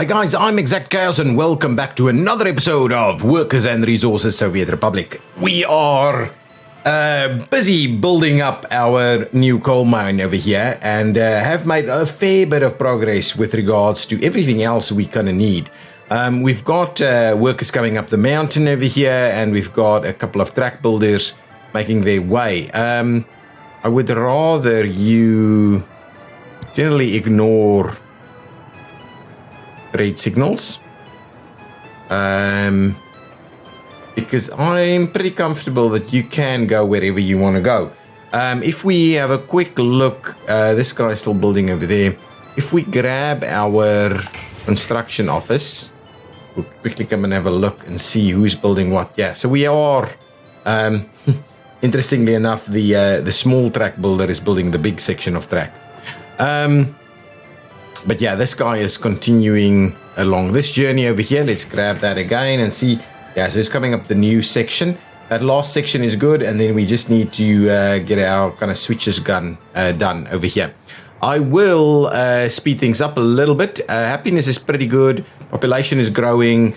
Hi guys, I'm ExactChaos and welcome back to another episode of Workers and Resources Soviet Republic. We are busy building up our new coal mine over here and have made a fair bit of progress with regards to everything else we kind of need. We've got workers coming up the mountain over here, and we've got a couple of track builders making their way. I would rather you generally ignore red signals because I'm pretty comfortable that you can go wherever you want to go. If we have a quick look, this guy's still building over there. If we grab our construction office, we'll quickly come and have a look and see who's building what. Yeah, so we are interestingly enough, the small track builder is building the big section of track. But yeah, this guy is continuing along this journey over here. Let's grab that again and see. Yeah, so it's coming up the new section. That last section is good, and then we just need to get our kind of switches gun done over here. I will speed things up a little bit. Happiness is pretty good. Population is growing.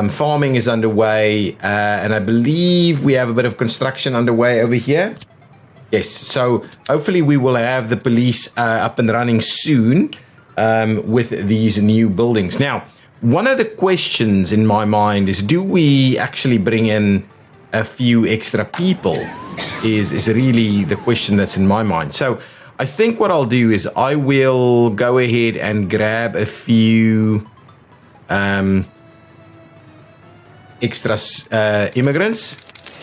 Farming is underway. And I believe we have a bit of construction underway over here. Yes, so hopefully we will have the police up and running soon. With these new buildings. Now, one of the questions in my mind is, do we actually bring in a few extra people is really the question that's in my mind. So I think what I'll do is I will go ahead and grab a few extra immigrants,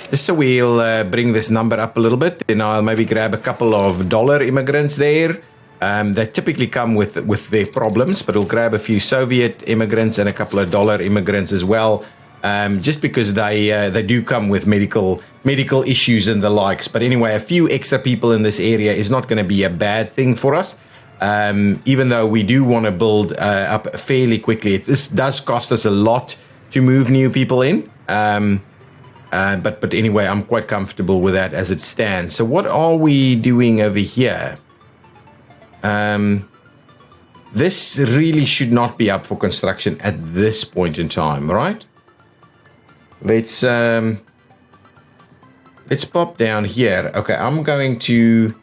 just so we'll bring this number up a little bit. Then I'll maybe grab a couple of dollar immigrants there. They typically come with their problems, but we'll grab a few Soviet immigrants and a couple of dollar immigrants as well, just because they do come with medical issues and the likes. But anyway, a few extra people in this area is not going to be a bad thing for us, even though we do want to build up fairly quickly. This does cost us a lot to move new people in, but anyway, I'm quite comfortable with that as it stands. So what are we doing over here? This really should not be up for construction at this point in time, right? Let's pop down here. Okay, I'm going to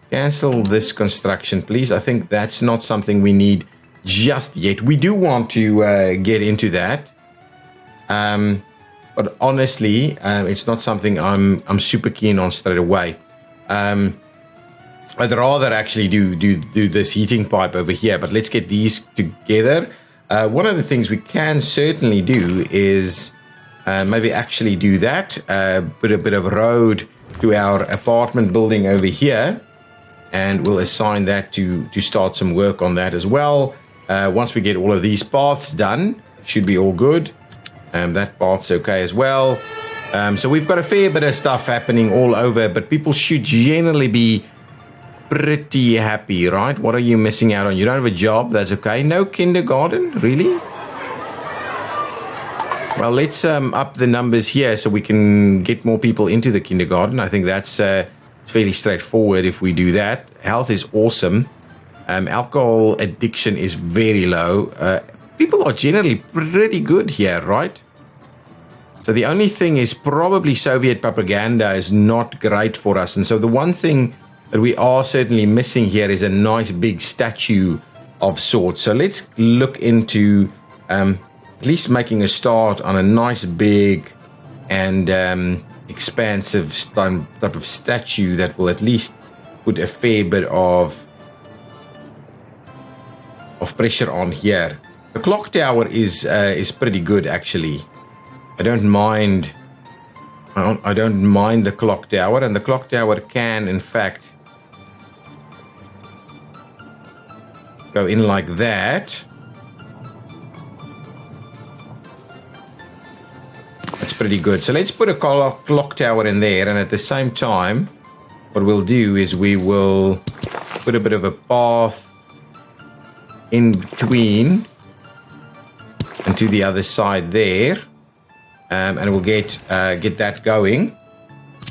cancel this construction, please. I think that's not something we need just yet. We do want to get into that, but honestly, it's not something I'm super keen on straight away. I'd rather actually do this heating pipe over here, but let's get these together. One of the things we can certainly do is maybe actually do that, put a bit of road to our apartment building over here, and we'll assign that to start some work on that as well. Once we get all of these paths done, should be all good. That path's okay as well. So we've got a fair bit of stuff happening all over, but people should generally be pretty happy, right? What are you missing out on? You don't have a job, that's okay. No kindergarten, really? Well, let's up the numbers here so we can get more people into the kindergarten. I think that's fairly straightforward if we do that. Health is awesome. Alcohol addiction is very low. People are generally pretty good here, right? So the only thing is probably Soviet propaganda is not great for us. And so the one thing that we are certainly missing here is a nice big statue of sorts. So let's look into at least making a start on a nice big and expansive type of statue that will at least put a fair bit of pressure on here. The clock tower is pretty good, actually. I don't mind the clock tower, and the clock tower can in fact go in like that. That's pretty good. So let's put a clock tower in there, and at the same time what we'll do is we will put a bit of a path in between and to the other side there, and we'll get that going.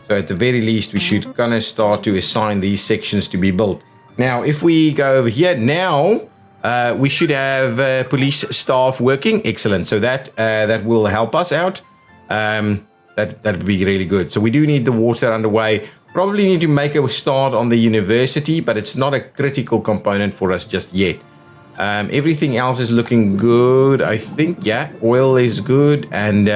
So at the very least we should kind of start to assign these sections to be built. Now, if we go over here now, We should have police staff working. Excellent. So that will help us out. That would be really good. So we do need the water underway. Probably need to make a start on the university, but it's not a critical component for us just yet. Everything else is looking good, I think. Yeah, oil is good, and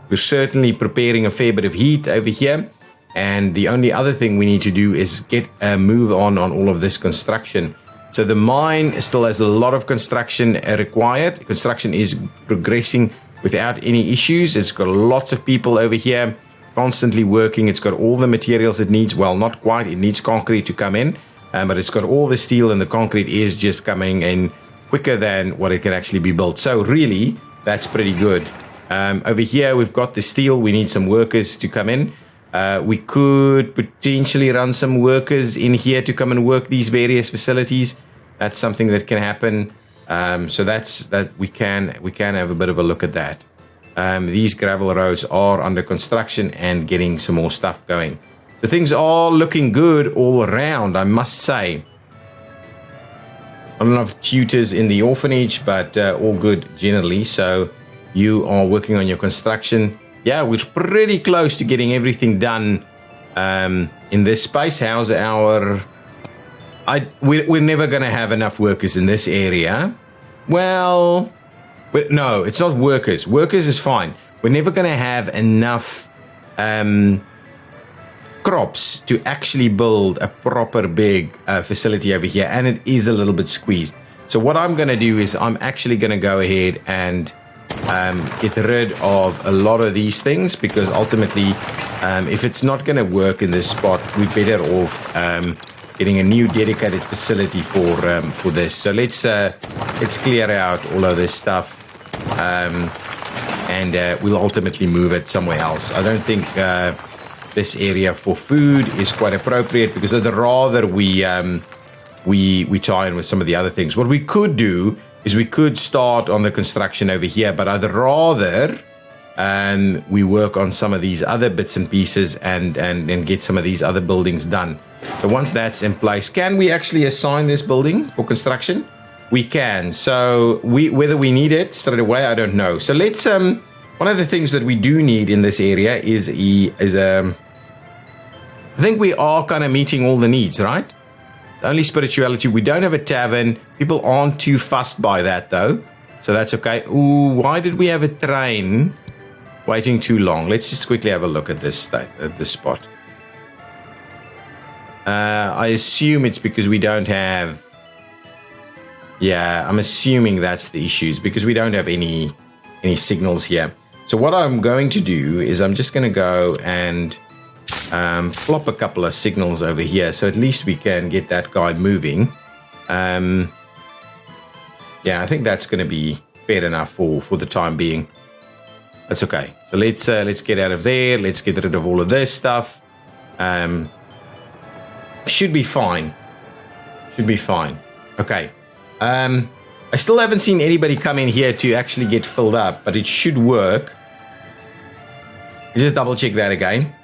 we're certainly preparing a fair bit of heat over here. And the only other thing we need to do is get a move on all of this construction. So the mine still has a lot of construction required. Construction is progressing without any issues. It's got lots of people over here constantly working. It's got all the materials it needs. Well, not quite. It needs concrete to come in, but it's got all the steel, and the concrete is just coming in quicker than what it can actually be built. So really, that's pretty good. Over here, we've got the steel. We need some workers to come in. We could potentially run some workers in here to come and work these various facilities. That's something that can happen. So that we can have a bit of a look at that. These gravel roads are under construction and getting some more stuff going. So things are looking good all around, I must say. Not enough tutors in the orphanage, but all good generally. So you are working on your construction. Yeah, we're pretty close to getting everything done in this space. How's our... We're never going to have enough workers in this area. Well, no, it's not workers. Workers is fine. We're never going to have enough crops to actually build a proper big facility over here. And it is a little bit squeezed. So what I'm going to do is I'm actually going to go ahead and get rid of a lot of these things, because ultimately, if it's not going to work in this spot, we're better off getting a new dedicated facility for this. So let's clear out all of this stuff, and we'll ultimately move it somewhere else. I don't think this area for food is quite appropriate, because I'd rather we tie in with some of the other things. What we could do is we could start on the construction over here, but I'd rather we work on some of these other bits and pieces and get some of these other buildings done. So once that's in place, can we actually assign this building for construction? We can. So whether we need it straight away, I don't know. So let's one of the things that we do need in this area is I think we are kind of meeting all the needs, right? Only spirituality. We don't have a tavern. People aren't too fussed by that, though. So that's okay. Ooh, why did we have a train waiting too long? Let's just quickly have a look at this spot. I assume it's because we don't have... Yeah, I'm assuming that's the issues, because we don't have any signals here. So what I'm going to do is I'm just going to go and plop a couple of signals over here, so at least we can get that guy moving. Yeah, I think that's going to be fair enough for the time being. That's okay. So let's get out of there. Let's get rid of all of this stuff. Should be fine. Should be fine. Okay. I still haven't seen anybody come in here to actually get filled up, but it should work. Just double check that again.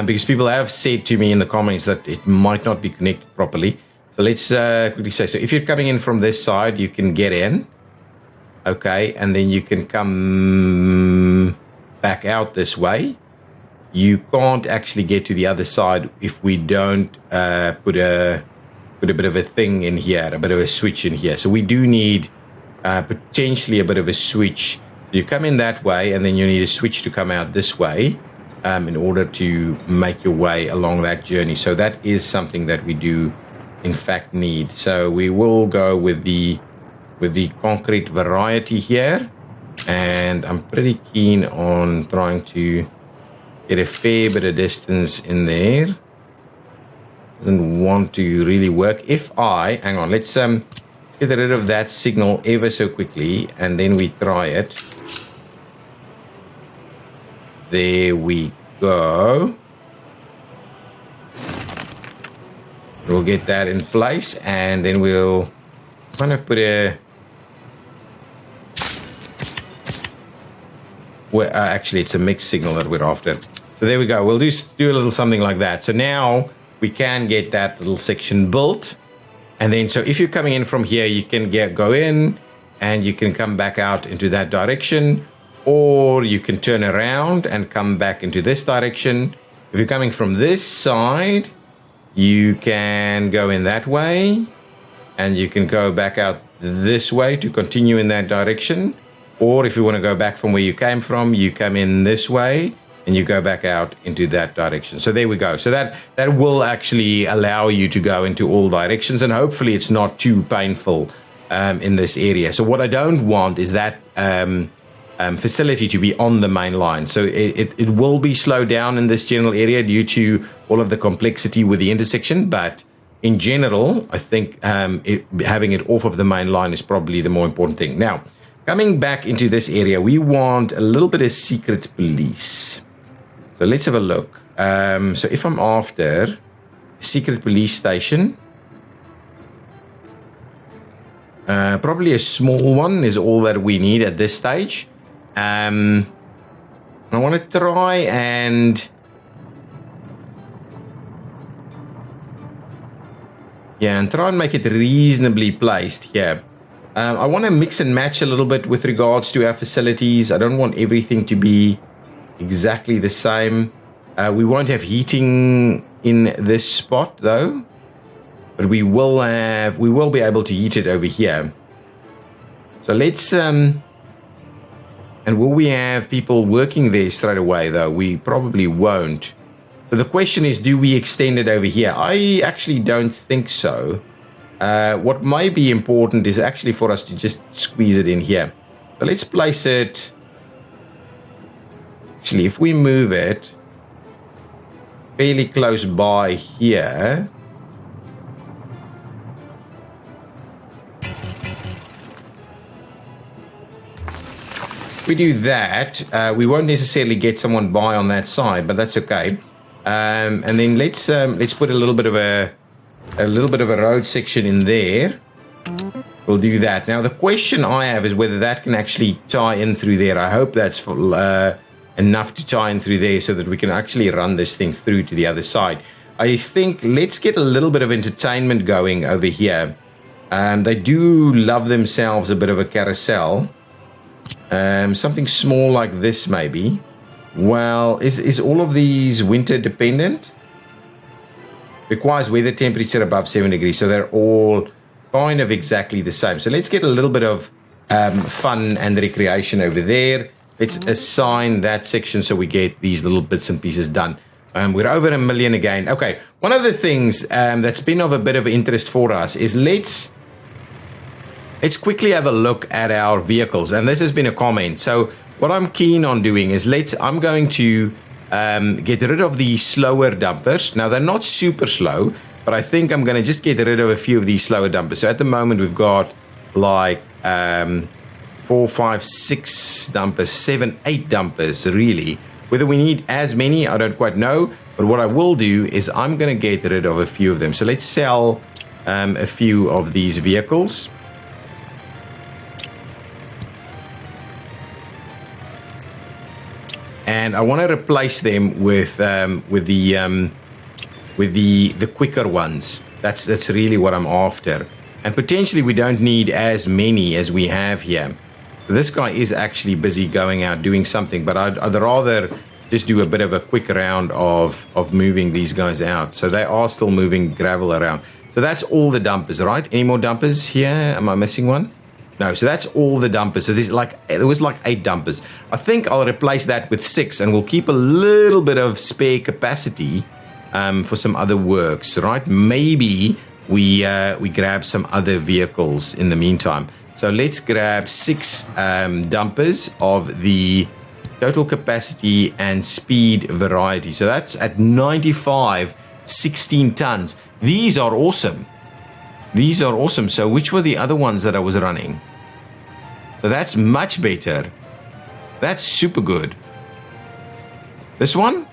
Because people have said to me in the comments that it might not be connected properly. So let's quickly say, so if you're coming in from this side, you can get in. Okay, and then you can come back out this way. You can't actually get to the other side if we don't put a bit of a thing in here, a bit of a switch in here. So we do need potentially a bit of a switch. You come in that way, and then you need a switch to come out this way. In order to make your way along that journey. So that is something that we do in fact need. So we will go with the concrete variety here, and I'm pretty keen on trying to get a fair bit of distance in there. Doesn't want to really work. If I hang on, let's get rid of that signal ever so quickly, and then we try it. There we go. We'll get that in place, and then we'll kind of put a... Well, actually, it's a mixed signal that we're after. So there we go. We'll do a little something like that. So now we can get that little section built, And then, so if you're coming in from here, you can go in and you can come back out into that direction, or you can turn around and come back into this direction. If you're coming from this side, you can go in that way, and you can go back out this way to continue in that direction. Or if you want to go back from where you came from, you come in this way and you go back out into that direction. So there we go. So that will actually allow you to go into all directions, and hopefully it's not too painful in this area. So what I don't want is that facility to be on the main line. So it will be slowed down in this general area due to all of the complexity with the intersection. But in general, I think having it off of the main line is probably the more important thing. Now, coming back into this area, we want a little bit of secret police. So let's have a look. So if I'm after secret police station, probably a small one is all that we need at this stage. I want to try and try and make it reasonably placed here. I want to mix and match a little bit with regards to our facilities. I don't want everything to be exactly the same. We won't have heating in this spot though, but we will be able to heat it over here. So let's and will we have people working there straight away though? We probably won't. So the question is, do we extend it over here? I actually don't think so. What may be important is actually for us to just squeeze it in here. So let's place it. Actually, if we move it fairly close by here, if we do that, we won't necessarily get someone by on that side, but that's okay. And then let's put a little bit of a road section in there. We'll do that. Now the question I have is whether that can actually tie in through there. I hope that's enough to tie in through there so that we can actually run this thing through to the other side. I think let's get a little bit of entertainment going over here. They do love themselves a bit of a carousel. Something small like this maybe. Well, is all of these winter dependent? Requires weather temperature above 7 degrees, so they're all kind of exactly the same. So let's get a little bit of fun and recreation over there. Let's assign that section so we get these little bits and pieces done. We're over 1 million again. Okay, one of the things that's been of a bit of interest for us is let's quickly have a look at our vehicles. And this has been a comment. So what I'm keen on doing is I'm going to get rid of the slower dumpers. Now, they're not super slow, but I think I'm going to just get rid of a few of these slower dumpers. So at the moment, we've got like 4, 5, 6 dumpers, 7, 8 dumpers, really. Whether we need as many, I don't quite know. But what I will do is I'm going to get rid of a few of them. So let's sell a few of these vehicles. And I want to replace them with the quicker ones. That's really what I'm after. And potentially we don't need as many as we have here. This guy is actually busy going out doing something, but I'd rather just do a bit of a quick round of moving these guys out. So they are still moving gravel around. So that's all the dumpers, right? Any more dumpers here? Am I missing one? No, so that's all the dumpers. So there was like 8 dumpers. I think I'll replace that with 6, and we'll keep a little bit of spare capacity for some other works, right? Maybe we grab some other vehicles in the meantime. So let's grab 6 dumpers of the total capacity and speed variety. So that's at 95, 16 tons. These are awesome. These are awesome. So which were the other ones that I was running? So that's much better. That's super good. This one?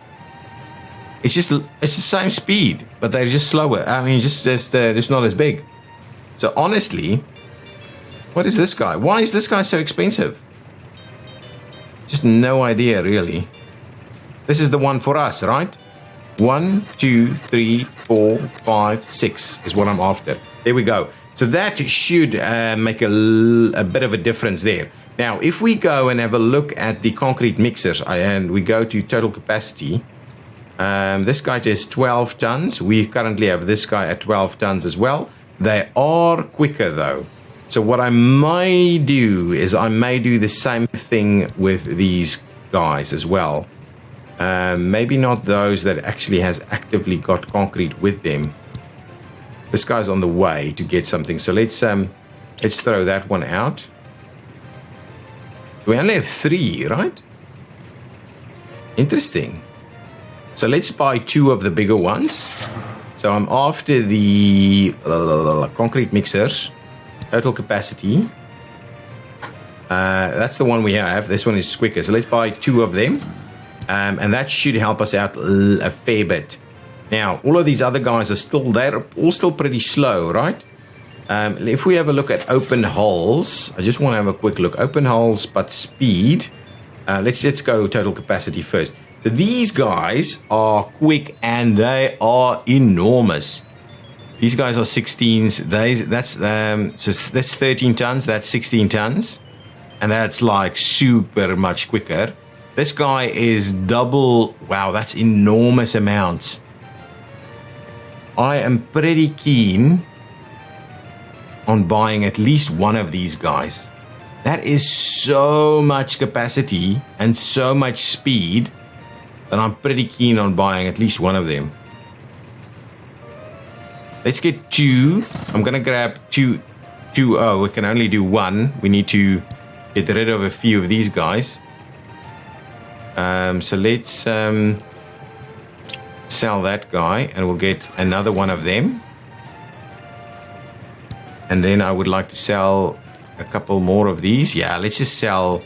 It's the same speed, but they're just slower. I mean, just not as big. So honestly, what is this guy? Why is this guy so expensive? Just no idea, really. This is the one for us, right? 1, 2, 3, 4, 5, 6 is what I'm after. There we go. So that should make a bit of a difference there. Now, if we go and have a look at the concrete mixers and we go to total capacity, this guy is 12 tons. We currently have this guy at 12 tons as well. They are quicker though. So what I may do is I may do the same thing with these guys as well. Maybe not those that actually has actively got concrete with them. This guy's on the way to get something. So let's throw that one out. We only have 3, right? Interesting. So let's buy 2 of the bigger ones. So I'm after the concrete mixers. Total capacity. That's the one we have. This one is quicker. So let's buy 2 of them. And that should help us out a fair bit. Now, all of these other guys are still there. All still pretty slow, right? If we have a look at open holes, I just want to have a quick look. Open holes, but speed. Let's go total capacity first. So these guys are quick and they are enormous. These guys are 16s. So that's 13 tons. That's 16 tons. And that's like super much quicker. This guy is double. Wow, that's enormous amounts. I am pretty keen on buying at least one of these guys. That is so much capacity and so much speed that I'm pretty keen on buying at least one of them. Let's get 2. I'm gonna grab 2. Oh, we can only do 1. We need to get rid of a few of these guys. So let's sell that guy and we'll get another one of them. And then I would like to sell a couple more of these. Yeah, let's just sell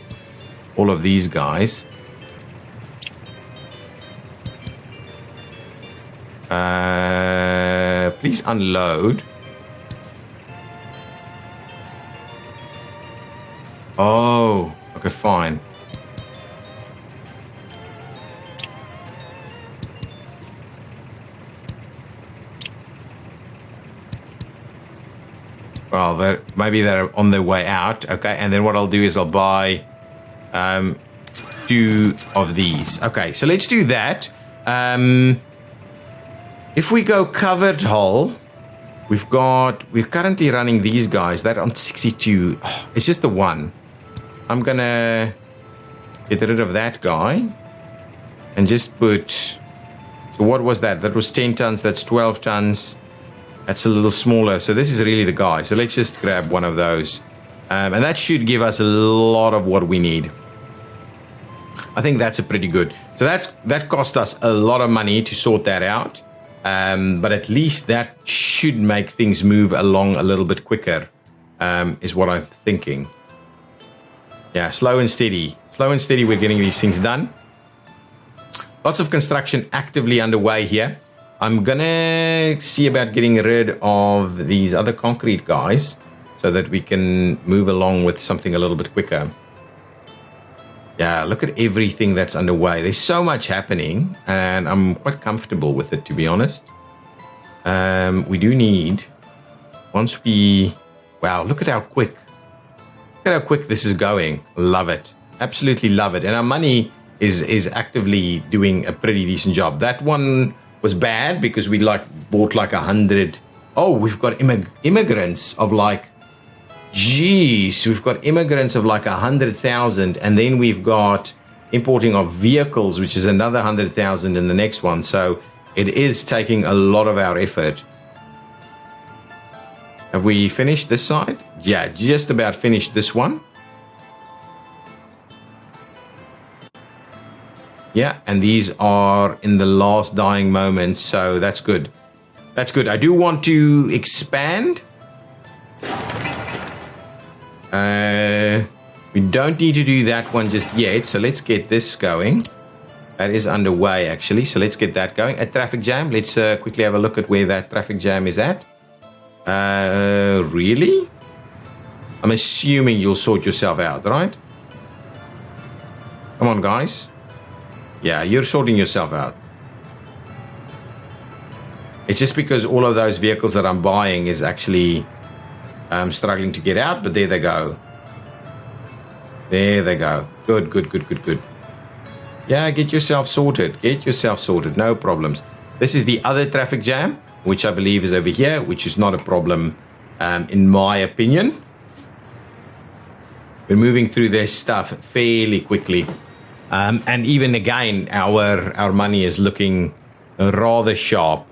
all of these guys. Please unload. Oh, okay, fine. Well, maybe they're on their way out. Okay, and then what I'll do is I'll buy 2 of these. Okay, so let's do that. If we go covered hull, we're currently running these guys. They're on 62. Oh, it's just the one. I'm gonna get rid of that guy and just put. So what was that? That was 10 tons. That's 12 tons. That's a little smaller. So this is really the guy. So let's just grab one of those. And that should give us a lot of what we need. I think that's a pretty good. So that cost us a lot of money to sort that out. But at least that should make things move along a little bit quicker, is what I'm thinking. Yeah, slow and steady. Slow and steady, we're getting these things done. Lots of construction actively underway here. I'm gonna see about getting rid of these other concrete guys so that we can move along with something a little bit quicker. Yeah, look at everything that's underway. There's so much happening and I'm quite comfortable with it, to be honest. We do need, once we, wow, look at how quick this is going. Love it. Absolutely love it. And our money is actively doing a pretty decent job. That one was bad because we bought 100. Oh, we've got immigrants of geez, we've got immigrants of 100,000, and then we've got importing of vehicles, which is another 100,000 in the next one. So it is taking a lot of our effort. Have we finished this side? Yeah, just about finished this one. Yeah, and these are in the last dying moments, so that's good. That's good. I do want to expand. We don't need to do that one just yet, so let's get this going. That is underway, actually, so let's get that going. A traffic jam. Let's quickly have a look at where that traffic jam is at. Really? I'm assuming you'll sort yourself out, right? Come on, guys. Yeah, you're sorting yourself out. It's just because all of those vehicles that I'm buying is actually struggling to get out, but there they go. There they go. Good, good, good, good, good. Yeah, get yourself sorted. Get yourself sorted. No problems. This is the other traffic jam, which I believe is over here, which is not a problem in my opinion. We're moving through this stuff fairly quickly. And even again, our money is looking rather sharp.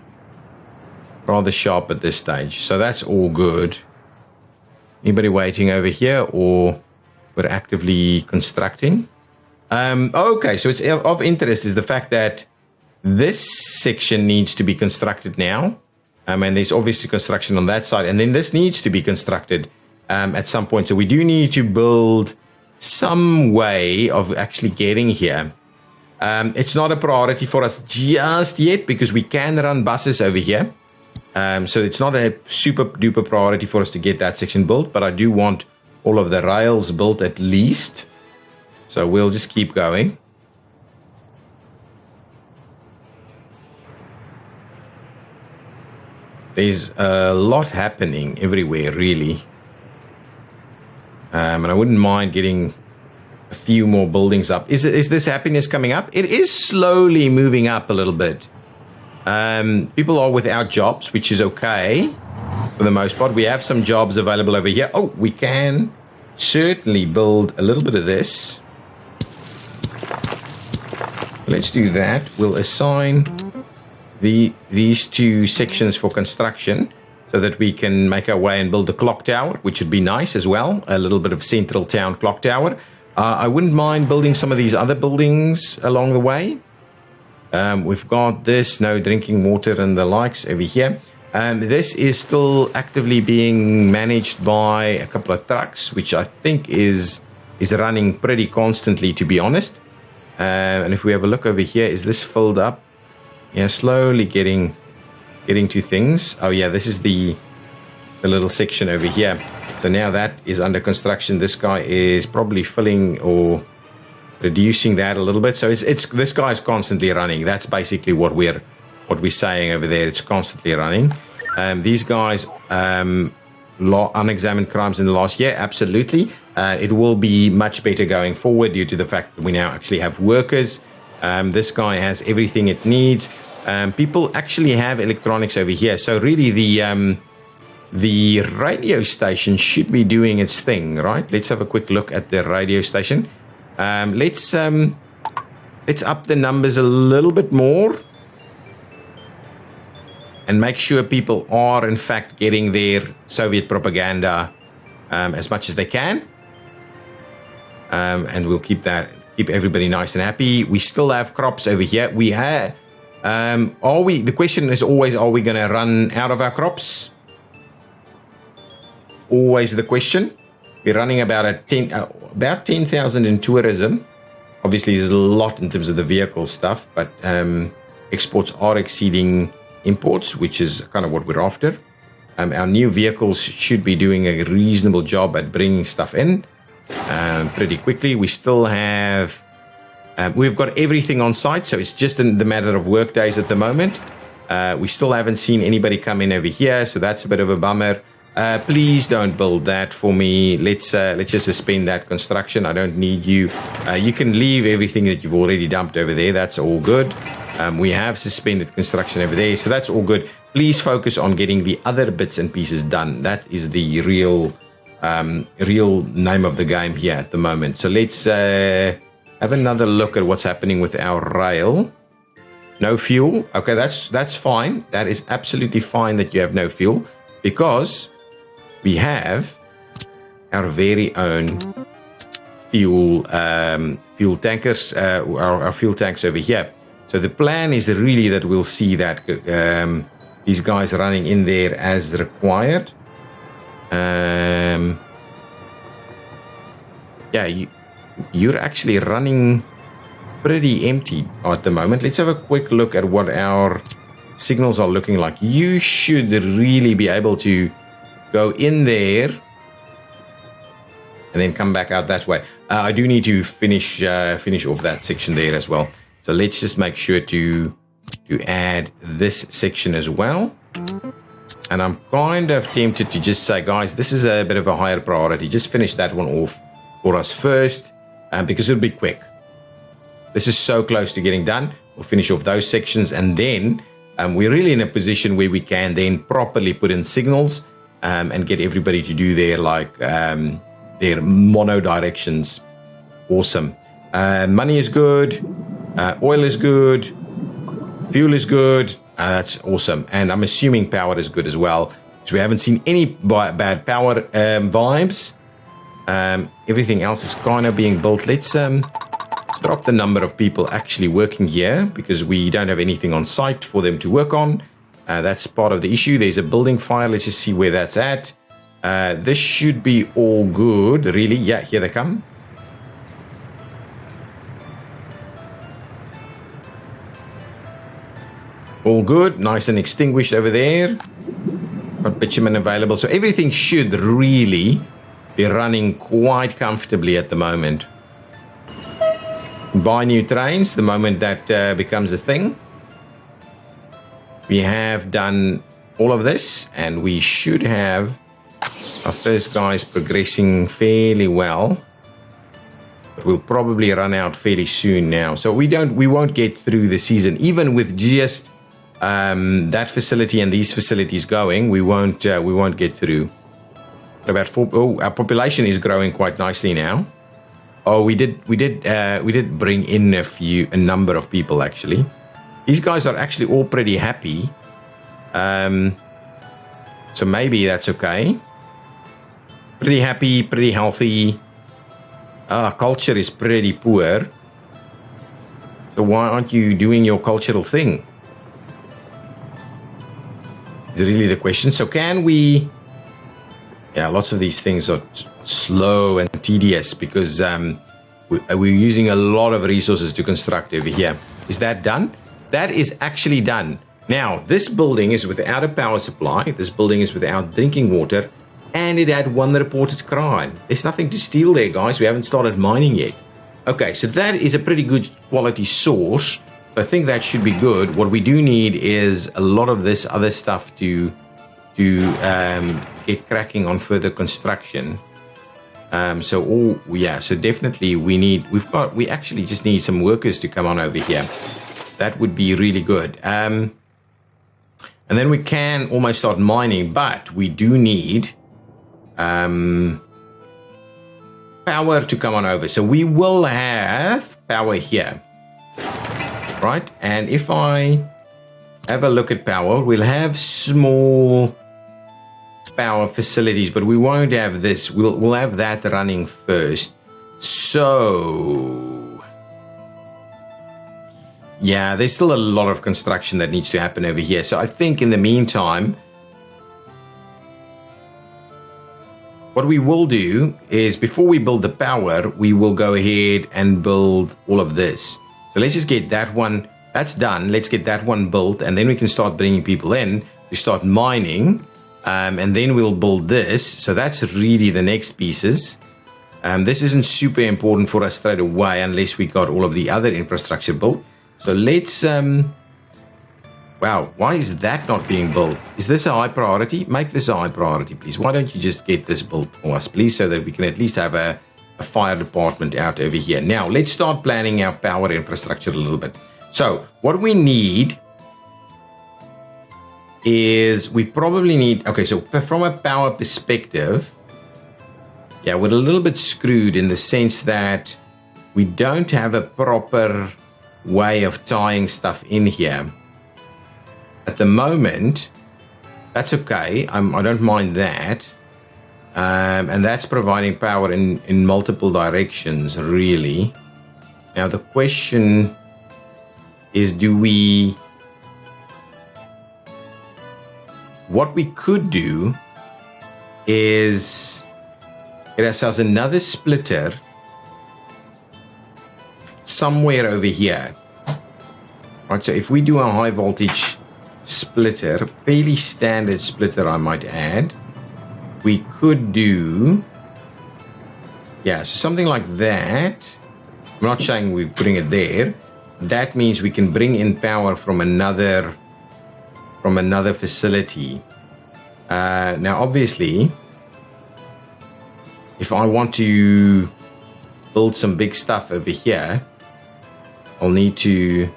Rather sharp at this stage. So that's all good. Anybody waiting over here, or we're actively constructing? Okay, so it's of interest is the fact that this section needs to be constructed now. And there's obviously construction on that side. And then this needs to be constructed at some point. So we do need to build some way of actually getting here. It's not a priority for us just yet because we can run buses over here. So it's not a super duper priority for us to get that section built, but I do want all of the rails built at least. So we'll just keep going. There's a lot happening everywhere, really. And I wouldn't mind getting a few more buildings up. Is this happiness coming up? It is slowly moving up a little bit. People are without jobs, which is okay for the most part. We have some jobs available over here. Oh, we can certainly build a little bit of this. Let's do that. We'll assign these two sections for construction so that we can make our way and build a clock tower, which would be nice as well. A little bit of central town clock tower. I wouldn't mind building some of these other buildings along the way. We've got this, no drinking water and the likes over here. This is still actively being managed by a couple of trucks, which I think is running pretty constantly, to be honest. And if we have a look over here, is this filled up? Yeah, slowly getting to things. Oh yeah, this is the little section over here. So now that is under construction. This guy is probably filling or reducing that a little bit. So it's this guy is constantly running. That's basically what we're saying over there. It's constantly running. These guys, unexamined crimes in the last year, absolutely. It will be much better going forward due to the fact that we now actually have workers. This guy has everything it needs. People actually have electronics over here. So really the radio station should be doing its thing, right? Let's have a quick look at the radio station. Let's up the numbers a little bit more and make sure people are in fact getting their Soviet propaganda as much as they can. And we'll keep everybody nice and happy. We still have crops over here. We have, the question is always, are we going to run out of our crops? Always the question. We're running about 10,000 in tourism. Obviously, there's a lot in terms of the vehicle stuff, but exports are exceeding imports, which is kind of what we're after. Our new vehicles should be doing a reasonable job at bringing stuff in pretty quickly. We still have, we've got everything on site, so it's just in the matter of work days at the moment. We still haven't seen anybody come in over here, so that's a bit of a bummer. Please don't build that for me. Let's just suspend that construction. I don't need you. You can leave everything that you've already dumped over there. That's all good. We have suspended construction over there, so that's all good. Please focus on getting the other bits and pieces done. That is the real name of the game here at the moment. So let's have another look at what's happening with our rail. No fuel. Okay, that's fine. That is absolutely fine that you have no fuel, because we have our very own fuel tankers, our fuel tanks over here. So the plan is really that we'll see that these guys running in there as required. Yeah, you're actually running pretty empty at the moment. Let's have a quick look at what our signals are looking like. You should really be able to go in there and then come back out that way. I do need to finish off that section there as well. So let's just make sure to to add this section as well. And I'm kind of tempted to just say, guys, this is a bit of a higher priority. Just finish that one off for us first, because it'll be quick. This is so close to getting done. We'll finish off those sections, and then we're really in a position where we can then properly put in signals and get everybody to do their their mono directions. Awesome. Money is good. Oil is good. Fuel is good. That's awesome. And I'm assuming power is good as well, because we haven't seen any bad power vibes. Everything else is kind of being built. Let's drop the number of people actually working here, because we don't have anything on site for them to work on. That's part of the issue. There's a building fire. Let's just see where that's at. This should be all good, really. Yeah, here they come. All good. Nice and extinguished over there. Got bitumen available. So everything should really be running quite comfortably at the moment. Buy new trains the moment that becomes a thing. We have done all of this, and we should have our first guys progressing fairly well. But we'll probably run out fairly soon now. So we won't get through the season, even with just that facility and these facilities going. We won't get through. About 4. Oh, our population is growing quite nicely now. Oh, we did bring in a number of people actually. These guys are actually all pretty happy. So maybe that's okay. Pretty happy, pretty healthy. Culture is pretty poor. So why aren't you doing your cultural thing? Is really the question. So can we... Yeah, lots of these things are slow and tedious because we're using a lot of resources to construct over here. Is that done? That is actually done. Now, this building is without a power supply. This building is without drinking water. And it had 1 reported crime. There's nothing to steal there, guys. We haven't started mining yet. Okay, so that is a pretty good quality source. So I think that should be good. What we do need is a lot of this other stuff to get cracking on further construction. So definitely we actually just need some workers to come on over here. That would be really good. And then we can almost start mining, but we do need power to come on over. So we will have power here, right? And if I have a look at power, we'll have small power facilities, but we won't have this. We'll have that running first. So yeah, there's still a lot of construction that needs to happen over here. So I think in the meantime, what we will do is before we build the power, we will go ahead and build all of this. So let's just get that one. That's done. Let's get that one built, and then we can start bringing people in to start mining. And then we'll build this. So that's really the next pieces. This isn't super important for us straight away unless we got all of the other infrastructure built. So let's... wow, why is that not being built? Is this a high priority? Make this a high priority, please. Why don't you just get this built for us, please, so that we can at least have a fire department out over here. Now, let's start planning our power infrastructure a little bit. So what we need is we probably need... Okay, so from a power perspective, yeah, we're a little bit screwed in the sense that we don't have a proper way of tying stuff in here. At the moment, that's okay. I don't mind that. And that's providing power in multiple directions, really. Now, the question is, what we could do is get ourselves another splitter somewhere over here. Right, so if we do a high voltage splitter, fairly standard splitter, I might add, we could do, yeah, so something like that. I'm not saying we're putting it there, that means we can bring in power from another facility. Now, obviously, if I want to build some big stuff over here, I'll need to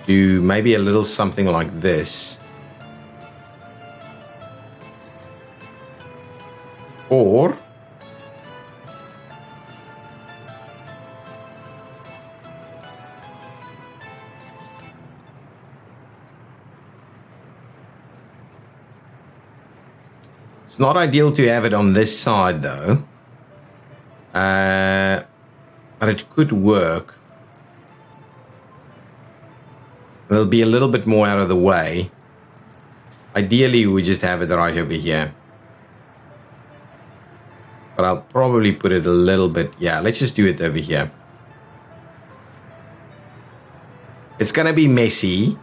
do maybe a little something like this. Or it's not ideal to have it on this side though, but it could work. It'll be a little bit more out of the way. Ideally, we just have it right over here. But I'll probably put it a little bit. Yeah, let's just do it over here. It's going to be messy,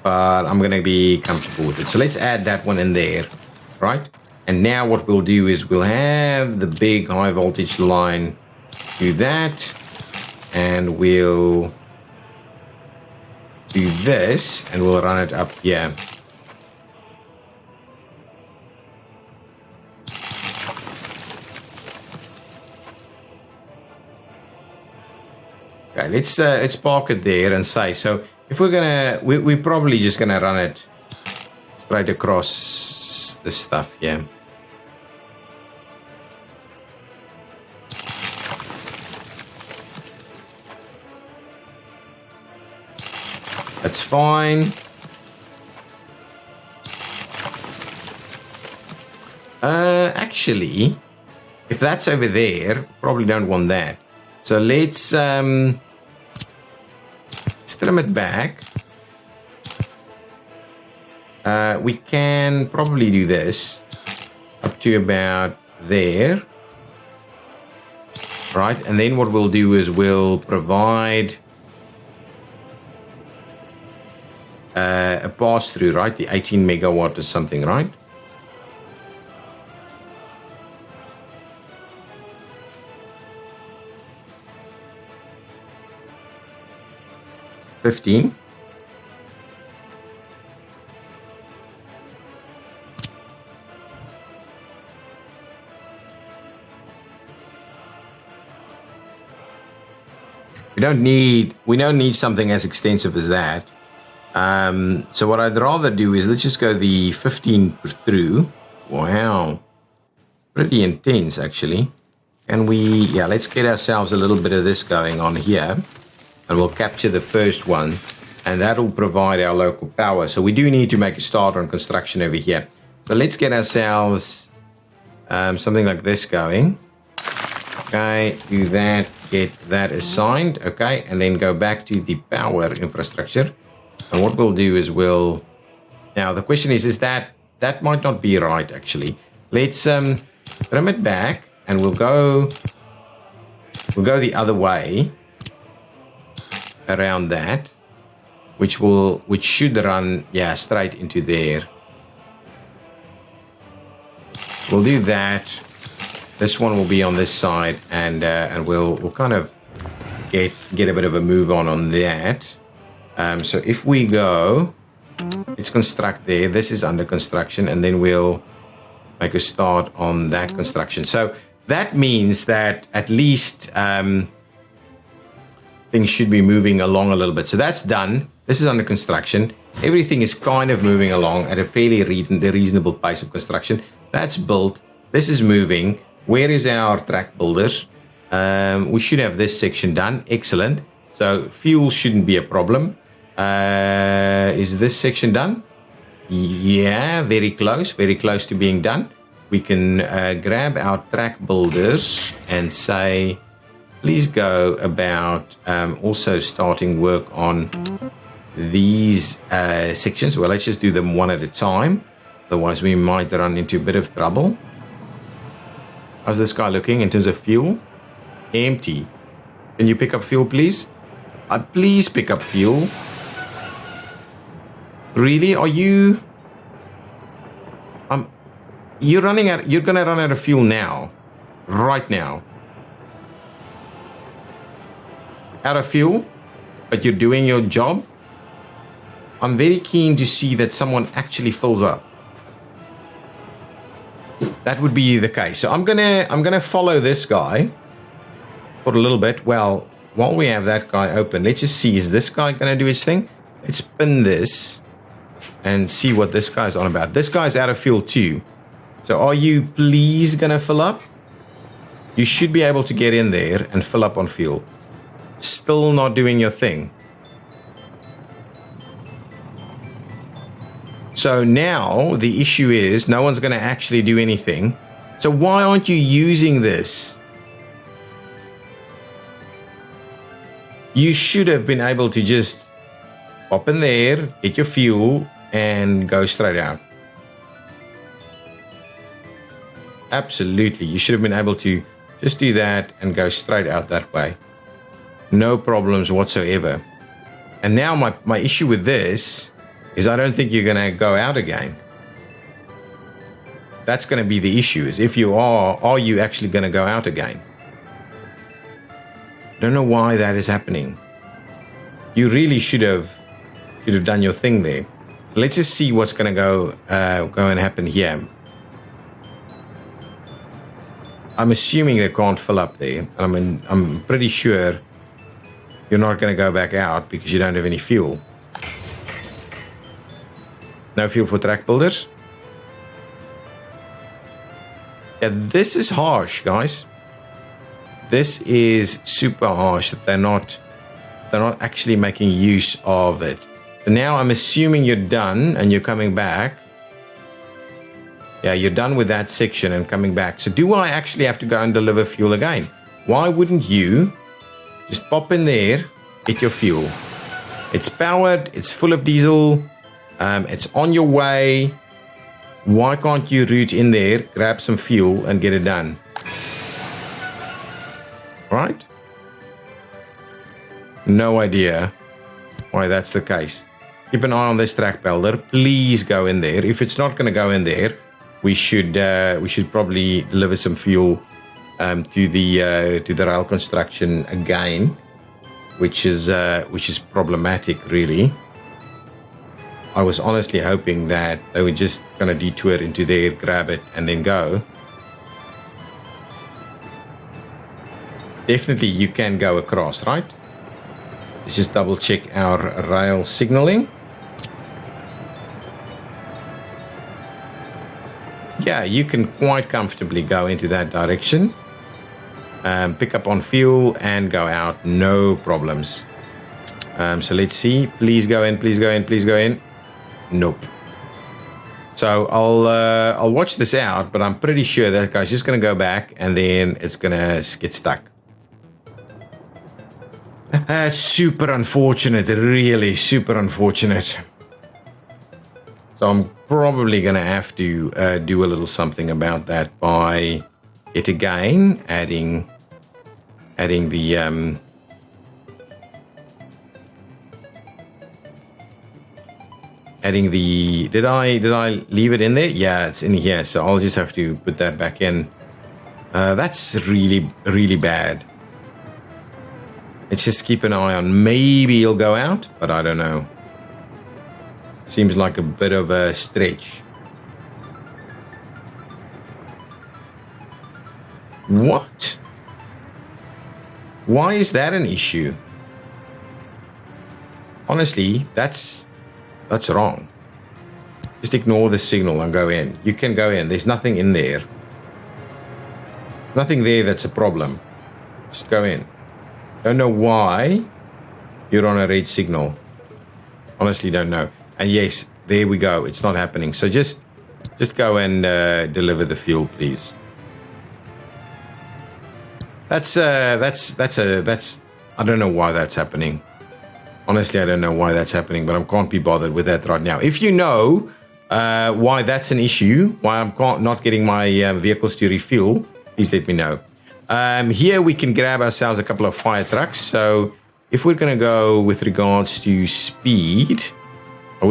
but I'm going to be comfortable with it. So let's add that one in there, right? And now what we'll do is we'll have the big high voltage line do that. And we'll do this and we'll run it up here. Okay, let's park it there and say, so if we're gonna, we're probably just gonna run it straight across this stuff here. That's fine. Actually, if that's over there, probably don't want that. So let's trim it back. We can probably do this up to about there. Right, and then what we'll do is we'll provide a pass through, right? The 18 megawatt or something, right? $15. We don't need something as extensive as that. So what I'd rather do is let's just go the 15 through. Wow, pretty intense actually. And let's get ourselves a little bit of this going on here, and we'll capture the first one, and that'll provide our local power. So we do need to make a start on construction over here. So let's get ourselves something like this going. Okay, do that, get that assigned. Okay, and then go back to the power infrastructure. And what we'll do is now the question is that might not be right actually. Let's trim it back and we'll go the other way around that, which should run straight into there. We'll do that. This one will be on this side, and we'll kind of get a bit of a move on that. So if we go, let's construct there. This is under construction, and then we'll make a start on that construction. So that means that at least things should be moving along a little bit. So that's done. This is under construction. Everything is kind of moving along at a fairly reasonable pace of construction. That's built. This is moving. Where is our track builders? We should have this section done. Excellent. So fuel shouldn't be a problem. Is this section done? Yeah, very close to being done. We can grab our track builders and say, please go about also starting work on these sections. Well, let's just do them one at a time. Otherwise, we might run into a bit of trouble. How's this guy looking in terms of fuel? Empty. Can you pick up fuel, please? Please pick up fuel. Really? Are you? You're running out. You're gonna run out of fuel now. right now. Out of fuel, but you're doing your job. I'm very keen to see that someone actually fills up. That would be the case. So I'm gonna follow this guy for a little bit. Well, while we have that guy open, let's just see, is this guy gonna do his thing? Let's spin this and see what this guy's on about. This guy's out of fuel too. So are you please gonna fill up? You should be able to get in there and fill up on fuel. Still not doing your thing. So now the issue is no one's going to actually do anything. So why aren't you using this? You should have been able to just pop in there, get your fuel, and go straight out. Absolutely. You should have been able to just do that and go straight out that way. No problems whatsoever. And now my issue with this is I don't think you're going to go out again. That's going to be the issue, is if you are you actually going to go out again? Don't know why that is happening. You really should have done your thing there. So let's just see what's going to go and happen here. I'm assuming they can't fill up there. I'm pretty sure you're not going to go back out because you don't have any fuel. No fuel for track builders. Yeah, this is harsh, guys. This is super harsh that they're not actually making use of it. So now I'm assuming you're done and you're coming back. Yeah, you're done with that section and coming back. So do I actually have to go and deliver fuel again? Why wouldn't you just pop in there, get your fuel? It's powered, it's full of diesel. It's on your way. Why can't you route in there, grab some fuel, and get it done? Right? No idea why that's the case. Keep an eye on this track builder. Please go in there. If it's not going to go in there, we should probably deliver some fuel to the rail construction again, which is problematic, really. I was honestly hoping that they would just kind of detour into there, grab it, and then go. Definitely you can go across, right? Let's just double check our rail signaling. Yeah, you can quite comfortably go into that direction. Pick up on fuel and go out, no problems. So let's see. Please go in, please go in, please go in. Nope. So I'll watch this out, but I'm pretty sure that guy's just going to go back and then it's going to get stuck. That's super unfortunate, really super unfortunate. So I'm probably going to have to do a little something about that by yet again adding the did I leave it in there? Yeah, it's in here, so I'll just have to put that back in. That's really bad. Let's just keep an eye on, maybe he'll go out, but I don't know. Seems like a bit of a stretch. What? Why is that an issue? Honestly, that's wrong. Just ignore the signal and go in. You can go in. There's nothing in there. Nothing there that's a problem. Just go in. Don't know why you're on a red signal. Honestly, don't know. And yes, there we go. It's not happening. So just go and deliver the fuel, please. That's I don't know why that's happening. Honestly, I don't know why that's happening, but I can't be bothered with that right now. If you know why that's an issue, why I'm not getting my vehicles to refuel, please let me know. Here we can grab ourselves a couple of fire trucks. So if we're going to go with regards to speed, I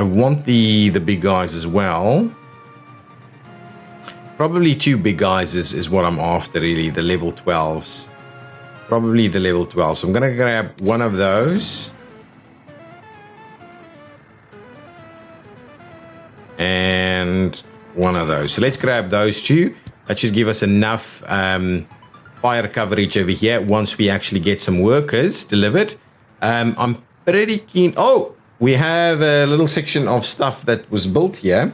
want the big guys as well. Probably 2 big guys is what I'm after, really. The level 12s. Probably the level 12. So I'm going to grab one of those. And one of those. So let's grab those 2. That should give us enough fire coverage over here once we actually get some workers delivered. I'm pretty keen. Oh, we have a little section of stuff that was built here,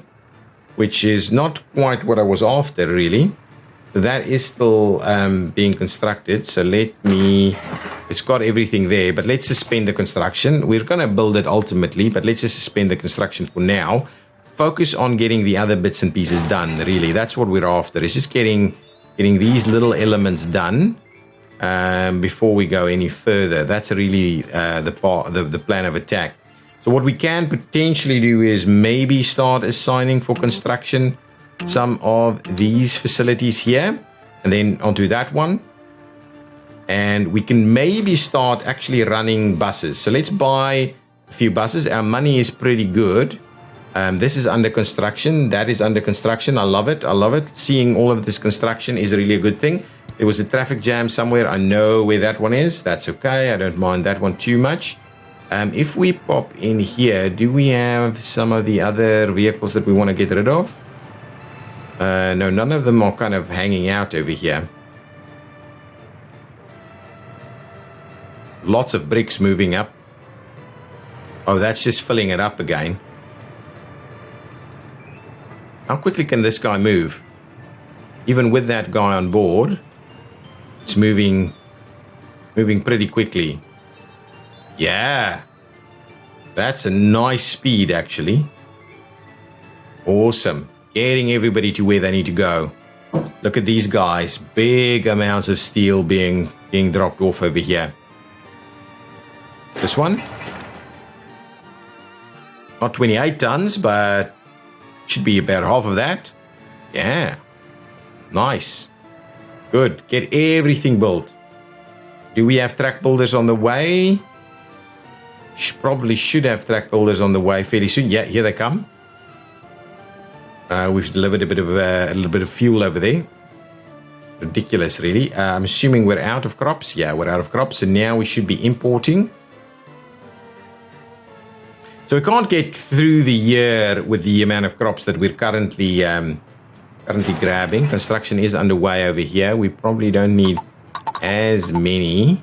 which is not quite what I was after, really. So that is still being constructed. So it's got everything there, but let's suspend the construction. We're going to build it ultimately, but let's just suspend the construction for now. Focus on getting the other bits and pieces done, really. That's what we're after. It's just getting these little elements done before we go any further. That's really the plan of attack. So what we can potentially do is maybe start assigning for construction some of these facilities here, and then onto that one. And we can maybe start actually running buses. So let's buy a few buses. Our money is pretty good. This is under construction. That is under construction. I love it. I love it. Seeing all of this construction is really a good thing. There was a traffic jam somewhere. I know where that one is. That's okay. I don't mind that one too much. If we pop in here, do we have some of the other vehicles that we want to get rid of? No, none of them are kind of hanging out over here. Lots of bricks moving up. Oh, that's just filling it up again. How quickly can this guy move? Even with that guy on board, it's moving pretty quickly. Yeah. That's a nice speed, actually. Awesome. Getting everybody to where they need to go. Look at these guys. Big amounts of steel being dropped off over here. This one. Not 28 tons, but should be about half of that. Yeah. Nice. Good. Get everything built. Do we have track builders on the way? Probably should have track builders on the way fairly soon. Yeah, here they come. We've delivered a little bit of fuel over there. Ridiculous, really. I'm assuming we're out of crops. Yeah, we're out of crops, and now we should be importing. So we can't get through the year with the amount of crops that we're currently grabbing. Construction is underway over here. We probably don't need as many.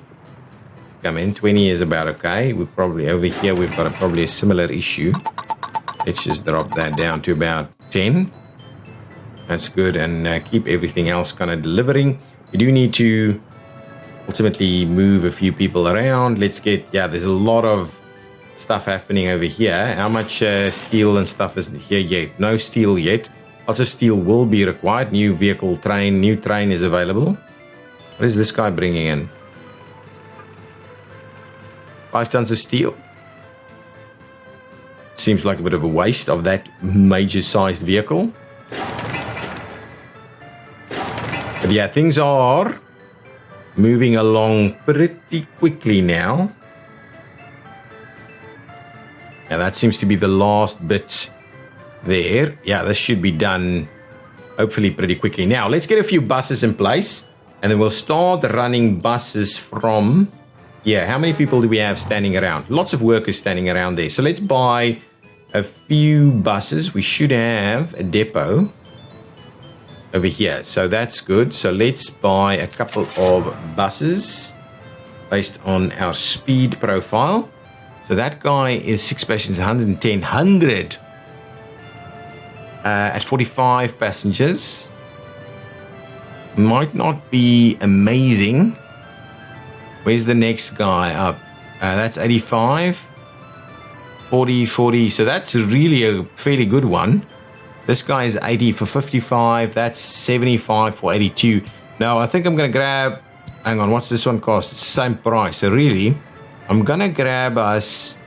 Come in, 20 is about okay. We probably over here we've got probably a similar issue. Let's just drop that down to about 10. That's good, and keep everything else kind of delivering. We do need to ultimately move a few people around. Let's get, yeah, there's a lot of stuff happening over here. How much steel and stuff is here yet? No steel yet. Lots of steel will be required. New vehicle train, new train is available. What is this guy bringing in? 5 tons of steel. Seems like a bit of a waste of that major sized vehicle. But yeah, things are moving along pretty quickly now. And that seems to be the last bit there. Yeah, this should be done hopefully pretty quickly. Now, let's get a few buses in place, and then we'll start running buses from... Yeah, how many people do we have standing around? Lots of workers standing around there. So let's buy a few buses. We should have a depot over here. So that's good. So let's buy a couple of buses based on our speed profile. So that guy is 6 passengers, 110, 100 at 45 passengers. Might not be amazing. Where's the next guy up? That's 85, 40, 40. So that's really a fairly good one. This guy is 80 for 55. That's 75 for 82. Now, I think I'm going to grab... Hang on, what's this one cost? It's the same price. So really, I'm going to grab us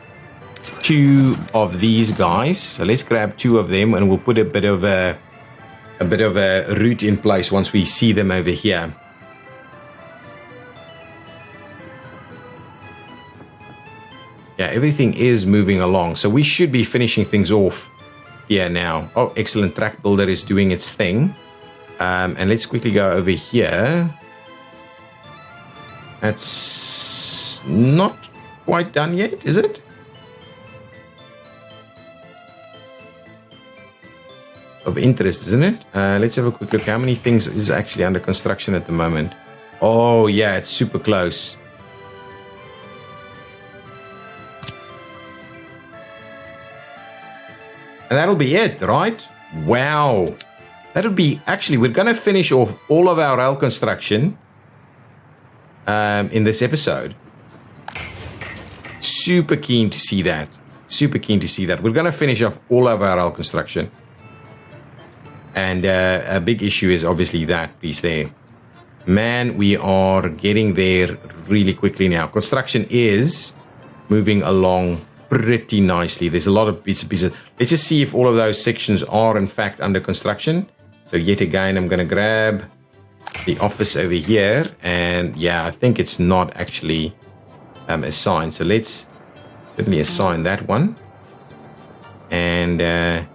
2 of these guys. So let's grab 2 of them, and we'll put a bit of a route in place once we see them over here. Yeah, everything is moving along. So we should be finishing things off here now. Oh, excellent. Track builder is doing its thing. And let's quickly go over here. That's not quite done yet, is it? Of interest, isn't it? Let's have a quick look. How many things is actually under construction at the moment? Oh, yeah, it's super close. And that'll be it, right? Wow. That'll be... Actually, we're going to finish off all of our rail construction in this episode. Super keen to see that. Super keen to see that. We're going to finish off all of our rail construction. And a big issue is obviously that piece there. Man, we are getting there really quickly now. Construction is moving along pretty nicely. There's a lot of bits and pieces. Let's just see if all of those sections are in fact under construction. So yet again, I'm going to grab the office over here. And yeah, I think it's not actually assigned. So let's certainly assign that one. And yeah,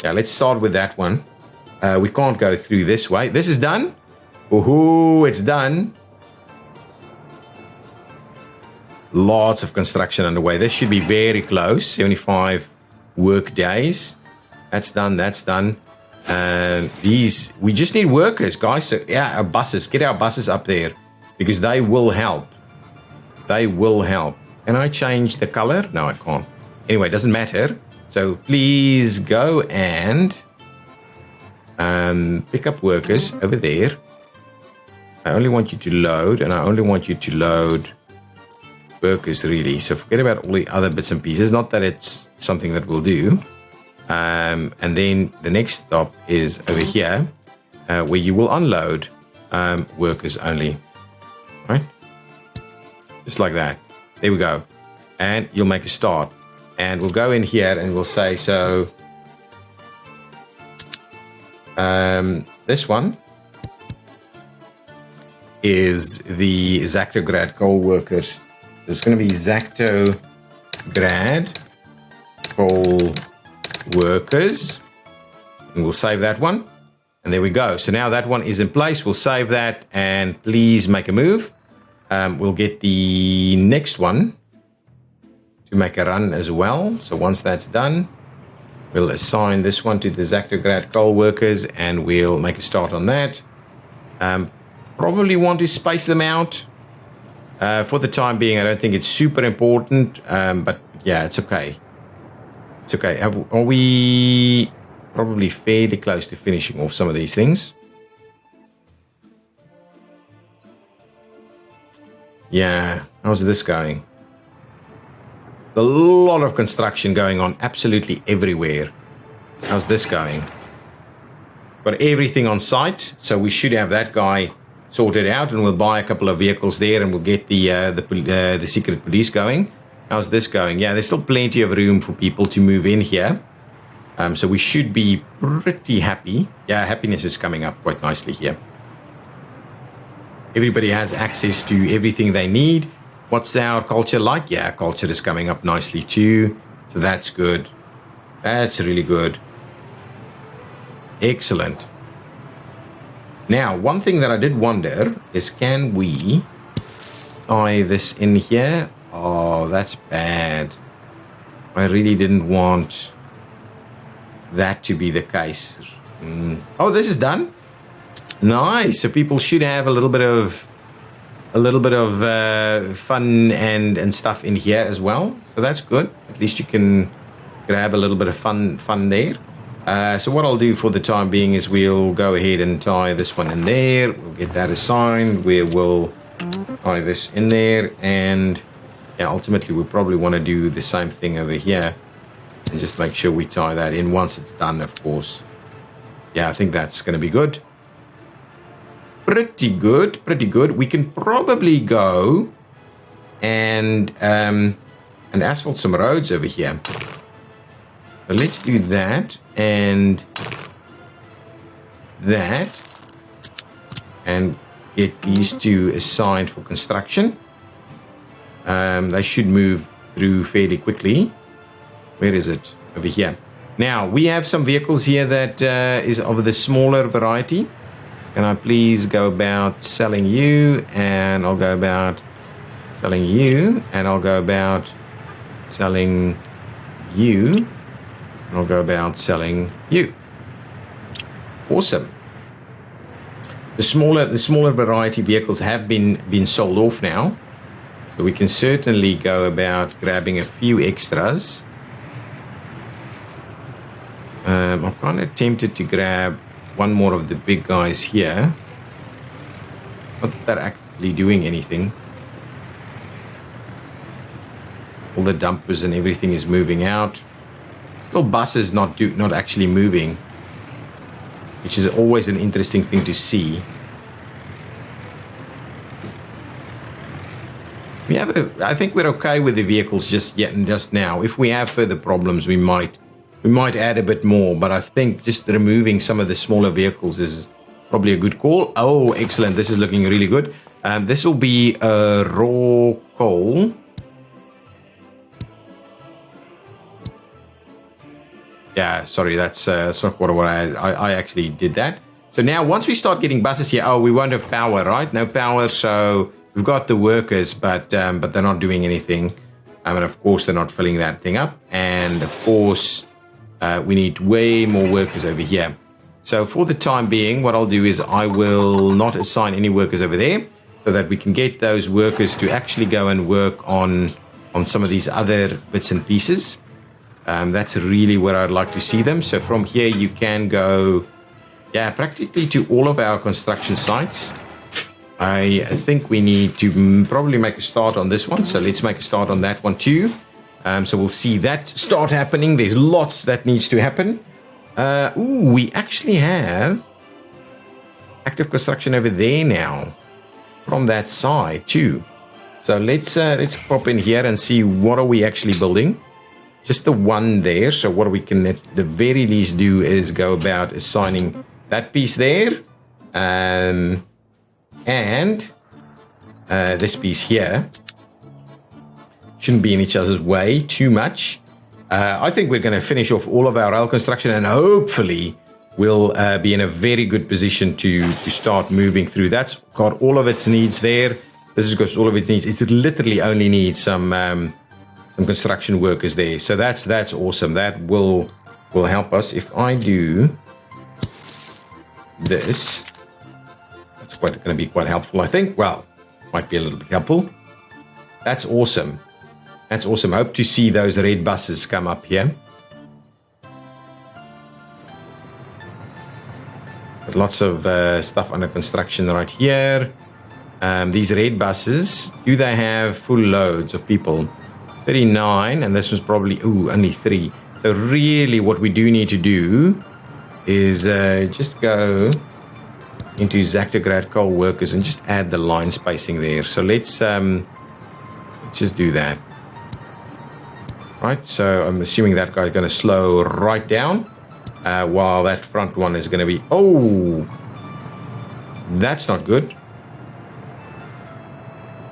let's start with that one. We can't go through this way. This is done. Woohoo, it's done. Lots of construction underway. This should be very close. 75 work days. That's done. That's done. These, we just need workers, guys. So yeah, our buses. Get our buses up there because they will help. They will help. Can I change the color? No, I can't. Anyway, it doesn't matter. So please go and pick up workers over there. I only want you to load, and I only want you to load workers, really. So forget about all the other bits and pieces. Not that it's something that we'll do. And then the next stop is over here, where you will unload workers only. Right? Just like that. There we go. And you'll make a start. And we'll go in here and we'll say, so this one is the ExactChaos coal workers. There's going to be ExactChaos coal workers. And we'll save that one. And there we go. So now that one is in place. We'll save that and please make a move. We'll get the next one to make a run as well. So once that's done, we'll assign this one to the ExactChaos coal workers and we'll make a start on that. Probably want to space them out. For the time being, I don't think it's super important, but yeah, it's okay. It's okay. Are we probably fairly close to finishing off some of these things? Yeah, how's this going? A lot of construction going on absolutely everywhere. How's this going? Got everything on site, so we should have that guy sorted out, and we'll buy a couple of vehicles there, and we'll get the secret police going. How's this going? Yeah, there's still plenty of room for people to move in here, so we should be pretty happy. Yeah, happiness is coming up quite nicely here. Everybody has access to everything they need. What's our culture like? Yeah, culture is coming up nicely too, so that's good. That's really good. Excellent. Now, one thing that I did wonder is, can we tie this in here? Oh, that's bad. I really didn't want that to be the case. Oh, this is done. Nice. So people should have a little bit of fun and stuff in here as well. So that's good. At least you can grab a little bit of fun there. So what I'll do for the time being is we'll go ahead and tie this one in there. We'll get that assigned. We will tie this in there. And yeah, ultimately, we probably want to do the same thing over here. And just make sure we tie that in once it's done, of course. Yeah, I think that's going to be good. Pretty good, pretty good. We can probably go and asphalt some roads over here. So let's do that and that, and get these two assigned for construction. They should move through fairly quickly. Where is it? Over here. Now, we have some vehicles here that is of the smaller variety. Can I please go about selling you? And I'll go about selling you. And I'll go about selling you. And I'll go about selling you. Awesome. The smaller variety vehicles have been sold off now. So we can certainly go about grabbing a few extras. I'm kind of tempted to grab one more of the big guys here. Not that they're actually doing anything. All the dumpers and everything is moving out. Still buses not actually moving, which is always an interesting thing to see. I think we're okay with the vehicles just now. If we have further problems, we might add a bit more, but I think just removing some of the smaller vehicles is probably a good call. Oh, excellent. This is looking really good. This will be a raw coal. Yeah, sorry, that's not quite what I actually did that. So now once we start getting buses here, we won't have power, right? No power, so we've got the workers, but they're not doing anything. And of course, they're not filling that thing up. And of course, we need way more workers over here. So for the time being, what I'll do is I will not assign any workers over there so that we can get those workers to actually go and work on some of these other bits and pieces. That's really where I'd like to see them. So from here, you can go, practically to all of our construction sites. I think we need to probably make a start on this one. So let's make a start on that one too. So we'll see that start happening. There's lots that needs to happen. We actually have active construction over there now from that side too. So let's pop in here and see what are we actually building. Just the one there. So what we can at the very least do is go about assigning that piece there. And this piece here. Shouldn't be in each other's way too much. I think we're going to finish off all of our rail construction and hopefully we'll be in a very good position to start moving through. That's got all of its needs there. This has got all of its needs. It literally only needs some construction workers there. So that's awesome. That will help us. If I do this, that's going to be quite helpful, I think. Well, might be a little bit helpful. That's awesome. That's awesome. Hope to see those red buses come up here. Got lots of stuff under construction right here. These red buses, do they have full loads of people? 39, and this was probably, only 3. So really what we do need to do is just go into ExactChaos coal workers and just add the line spacing there. So let's just do that. Right, so I'm assuming that guy's going to slow right down while that front one is going to be... Oh, that's not good.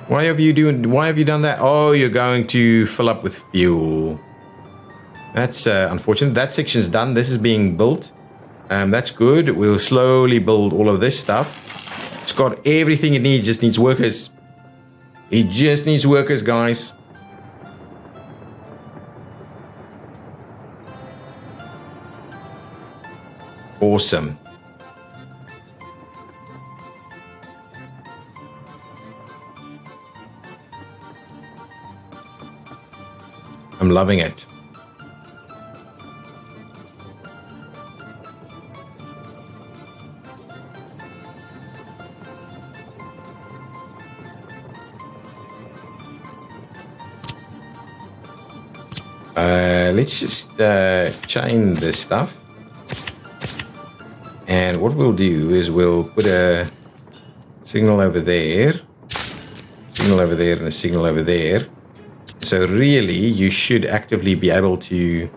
Why have you done that? Oh, you're going to fill up with fuel. That's unfortunate. That section's done. This is being built. That's good. We'll slowly build all of this stuff. It's got everything it needs. Just needs workers. It just needs workers, guys. Awesome. I'm loving it. Let's just chain this stuff. And what we'll do is we'll put a signal over there, and a signal over there. So really, you should actively be able to...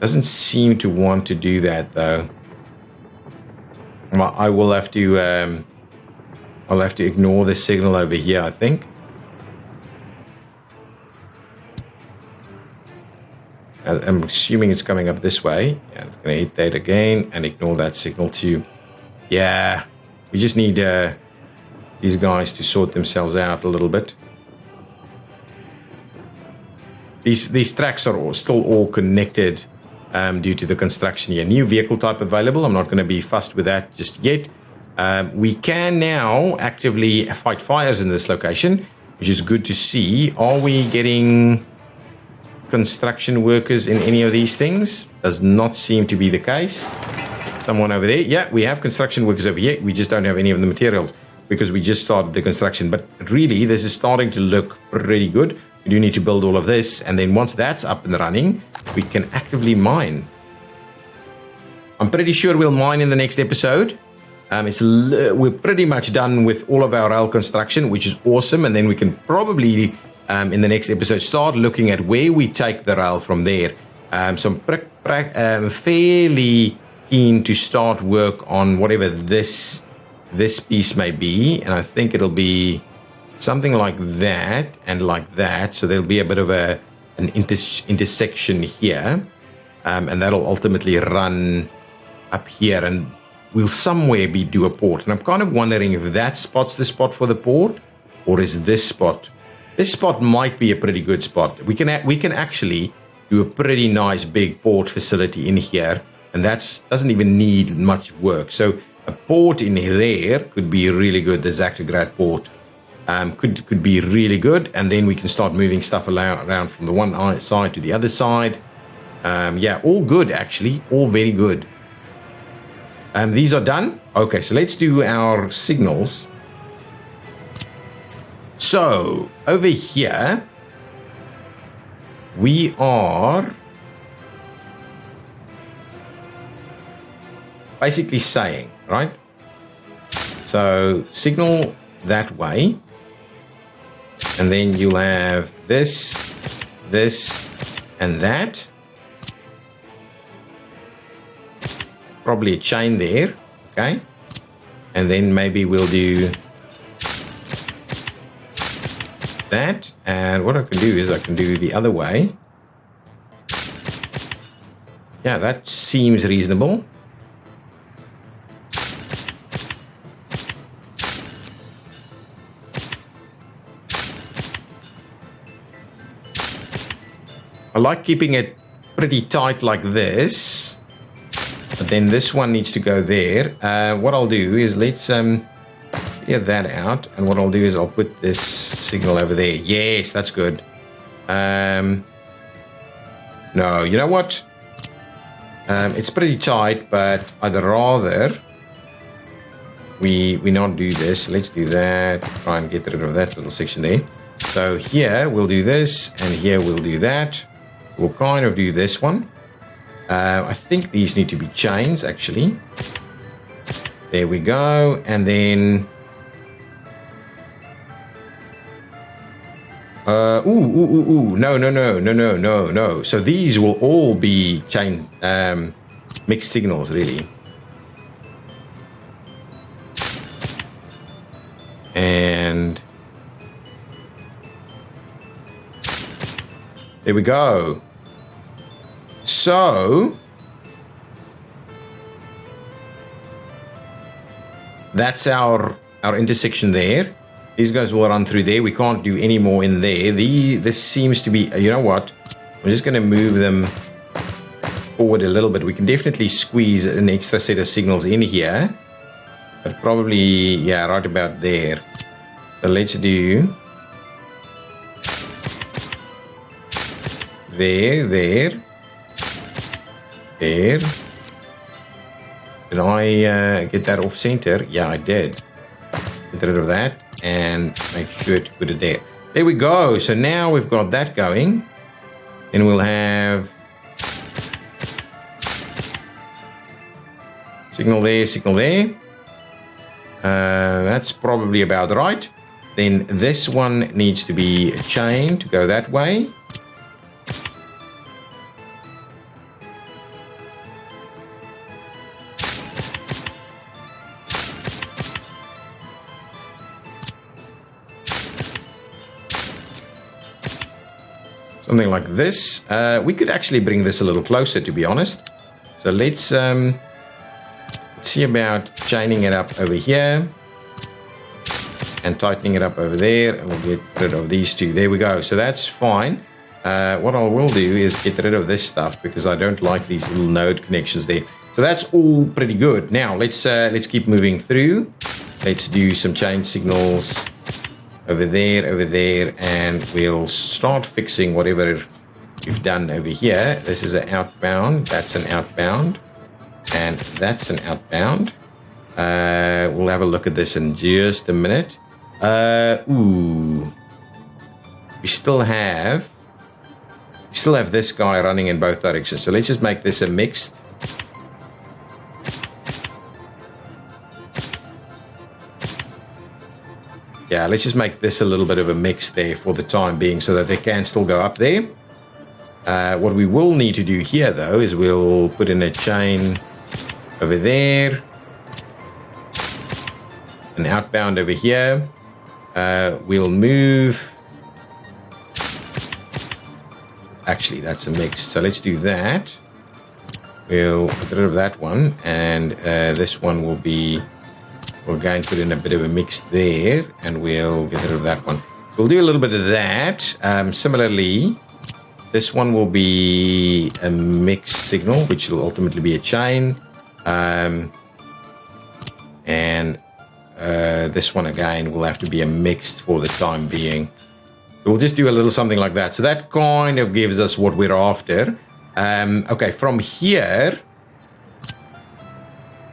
Doesn't seem to want to do that though. Well, I will have to I'll have to ignore the signal over here, I think. I'm assuming it's coming up this way. Yeah, it's going to hit that again and ignore that signal too. Yeah, we just need these guys to sort themselves out a little bit. These tracks are still all connected due to the construction here. New vehicle type available. I'm not going to be fussed with that just yet. We can now actively fight fires in this location, which is good to see. Are we getting construction workers in any of these things? Does not seem to be the case. Someone over there. Yeah, we have construction workers over here. We just don't have any of the materials because we just started the construction. But really, this is starting to look pretty good. We do need to build all of this. And then once that's up and running, we can actively mine. I'm pretty sure we'll mine in the next episode. We're pretty much done with all of our rail construction, which is awesome. And then we can probably, in the next episode, start looking at where we take the rail from there. So I'm fairly keen to start work on whatever this piece may be. And I think it'll be something like that and like that. So there'll be a bit of an intersection here. And that'll ultimately run up here and we'll somewhere do a port. And I'm kind of wondering if that spot's the spot for the port or is this spot. This spot might be a pretty good spot. We can actually do a pretty nice big port facility in here. And that doesn't even need much work. So a port in there could be really good. The ExactChaos port could be really good. And then we can start moving stuff around from the one side to the other side. Yeah, all good actually. All very good. These are done. Okay, so let's do our signals. So over here, we are basically saying, right? So signal that way. And then you'll have this, and that. Probably a chain there, okay? And then maybe we'll do that. And what I can do is I can do the other way. Yeah, that seems reasonable. I like keeping it pretty tight like this. But then this one needs to go there. What I'll do is let's clear that out. And what I'll do is I'll put this signal over there. Yes, that's good. No, you know what? It's pretty tight, but I'd rather we not do this. Let's do that. Try and get rid of that little section there. So here we'll do this, and here we'll do that. We'll kind of do this one. I think these need to be chains, actually. There we go. And then... No. So these will all be chain mixed signals, really. And... there we go. So that's our intersection there. These guys will run through there. We can't do any more in there. This seems to be, you know what? I'm just going to move them forward a little bit. We can definitely squeeze an extra set of signals in here. But probably, yeah, right about there. So let's do there. Did I get that off center? Yeah, I did. Get rid of that and make sure to put it there. There we go. So now we've got that going. And we'll have signal there. That's probably about right. Then this one needs to be a chain to go that way. Something like this. We could actually bring this a little closer, to be honest. So let's see about chaining it up over here and tightening it up over there, and we'll get rid of these two. There we go. So that's fine. What I will do is get rid of this stuff because I don't like these little node connections there. So that's all pretty good. Now let's keep moving through. Let's do some chain signals over there, and we'll start fixing whatever we've done over here. This is an outbound, that's an outbound, and that's an outbound. We'll have a look at this in just a minute. We still have this guy running in both directions. So let's just make this a mixed. Yeah, let's just make this a little bit of a mix there for the time being so that they can still go up there. What we will need to do here, though, is we'll put in a chain over there. An outbound over here. We'll move. Actually, that's a mix. So let's do that. We'll get rid of that one. And this one will be... We'll again put in a bit of a mix there, and we'll get rid of that one. We'll do a little bit of that. Similarly, this one will be a mixed signal, which will ultimately be a chain. And this one again will have to be a mixed for the time being. So we'll just do a little something like that. So that kind of gives us what we're after. Okay, from here,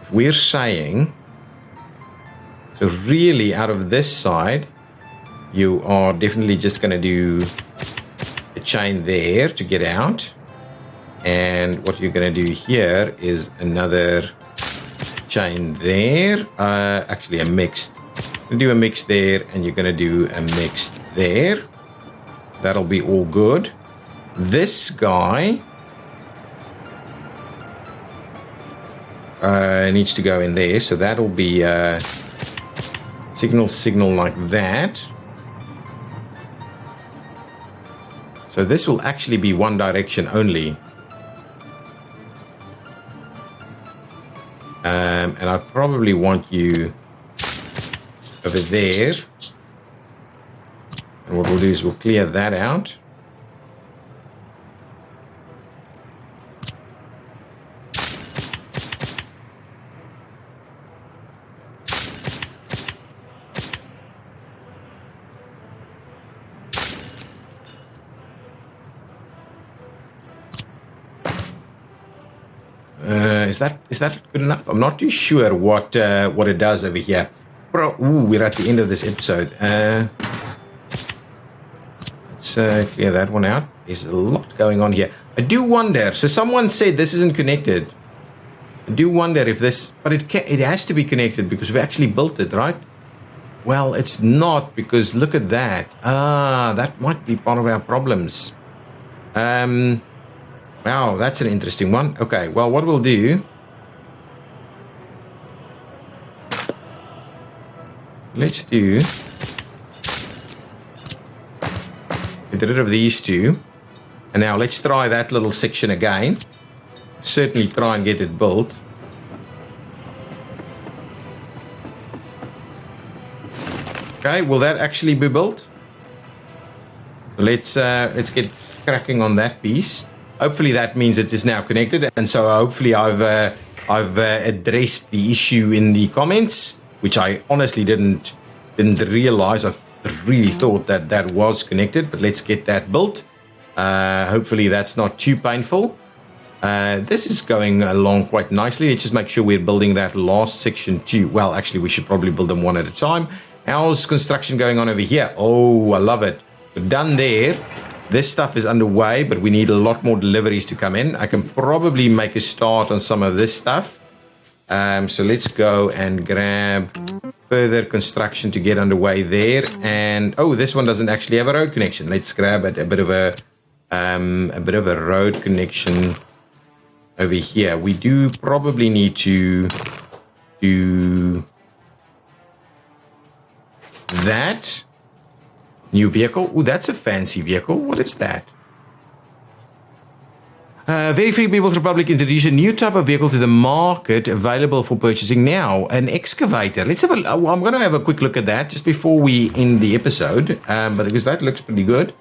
if we're saying... So really, out of this side, you are definitely just going to do a chain there to get out. And what you're going to do here is another chain there. Actually, a mixed. You're going to do a mix there, and you're going to do a mixed there. That'll be all good. This guy needs to go in there, so that'll be... signal like that. So this will actually be one direction only. And I probably want you over there. And what we'll do is we'll clear that out. Is that good enough? I'm not too sure what it does over here. Bro, we're at the end of this episode. Let's clear that one out. There's a lot going on here. I do wonder. So someone said this isn't connected. I do wonder if this, but it has to be connected because we actually built it, right? Well, it's not because look at that. That might be part of our problems. Wow, that's an interesting one. Okay, well, what we'll do... Let's do... Get rid of these two. And now let's try that little section again. Certainly try and get it built. Okay, will that actually be built? Let's get cracking on that piece. Hopefully that means it is now connected, and so hopefully I've addressed the issue in the comments, which I honestly didn't realize. I really thought that was connected, but let's get that built. Hopefully that's not too painful. This is going along quite nicely. Let's just make sure we're building that last section too. Well, actually, we should probably build them one at a time. How's construction going on over here? Oh, I love it. We're done there. This stuff is underway, but we need a lot more deliveries to come in. I can probably make a start on some of this stuff. So let's go and grab further construction to get underway there. And oh, this one doesn't actually have a road connection. Let's grab a bit of a road connection over here. We do probably need to do that. New vehicle. Oh, that's a fancy vehicle. What is that? Very Free People's Republic introduced a new type of vehicle to the market available for purchasing now, an excavator. Let's have I'm going to have a quick look at that just before we end the episode, but because that looks pretty good.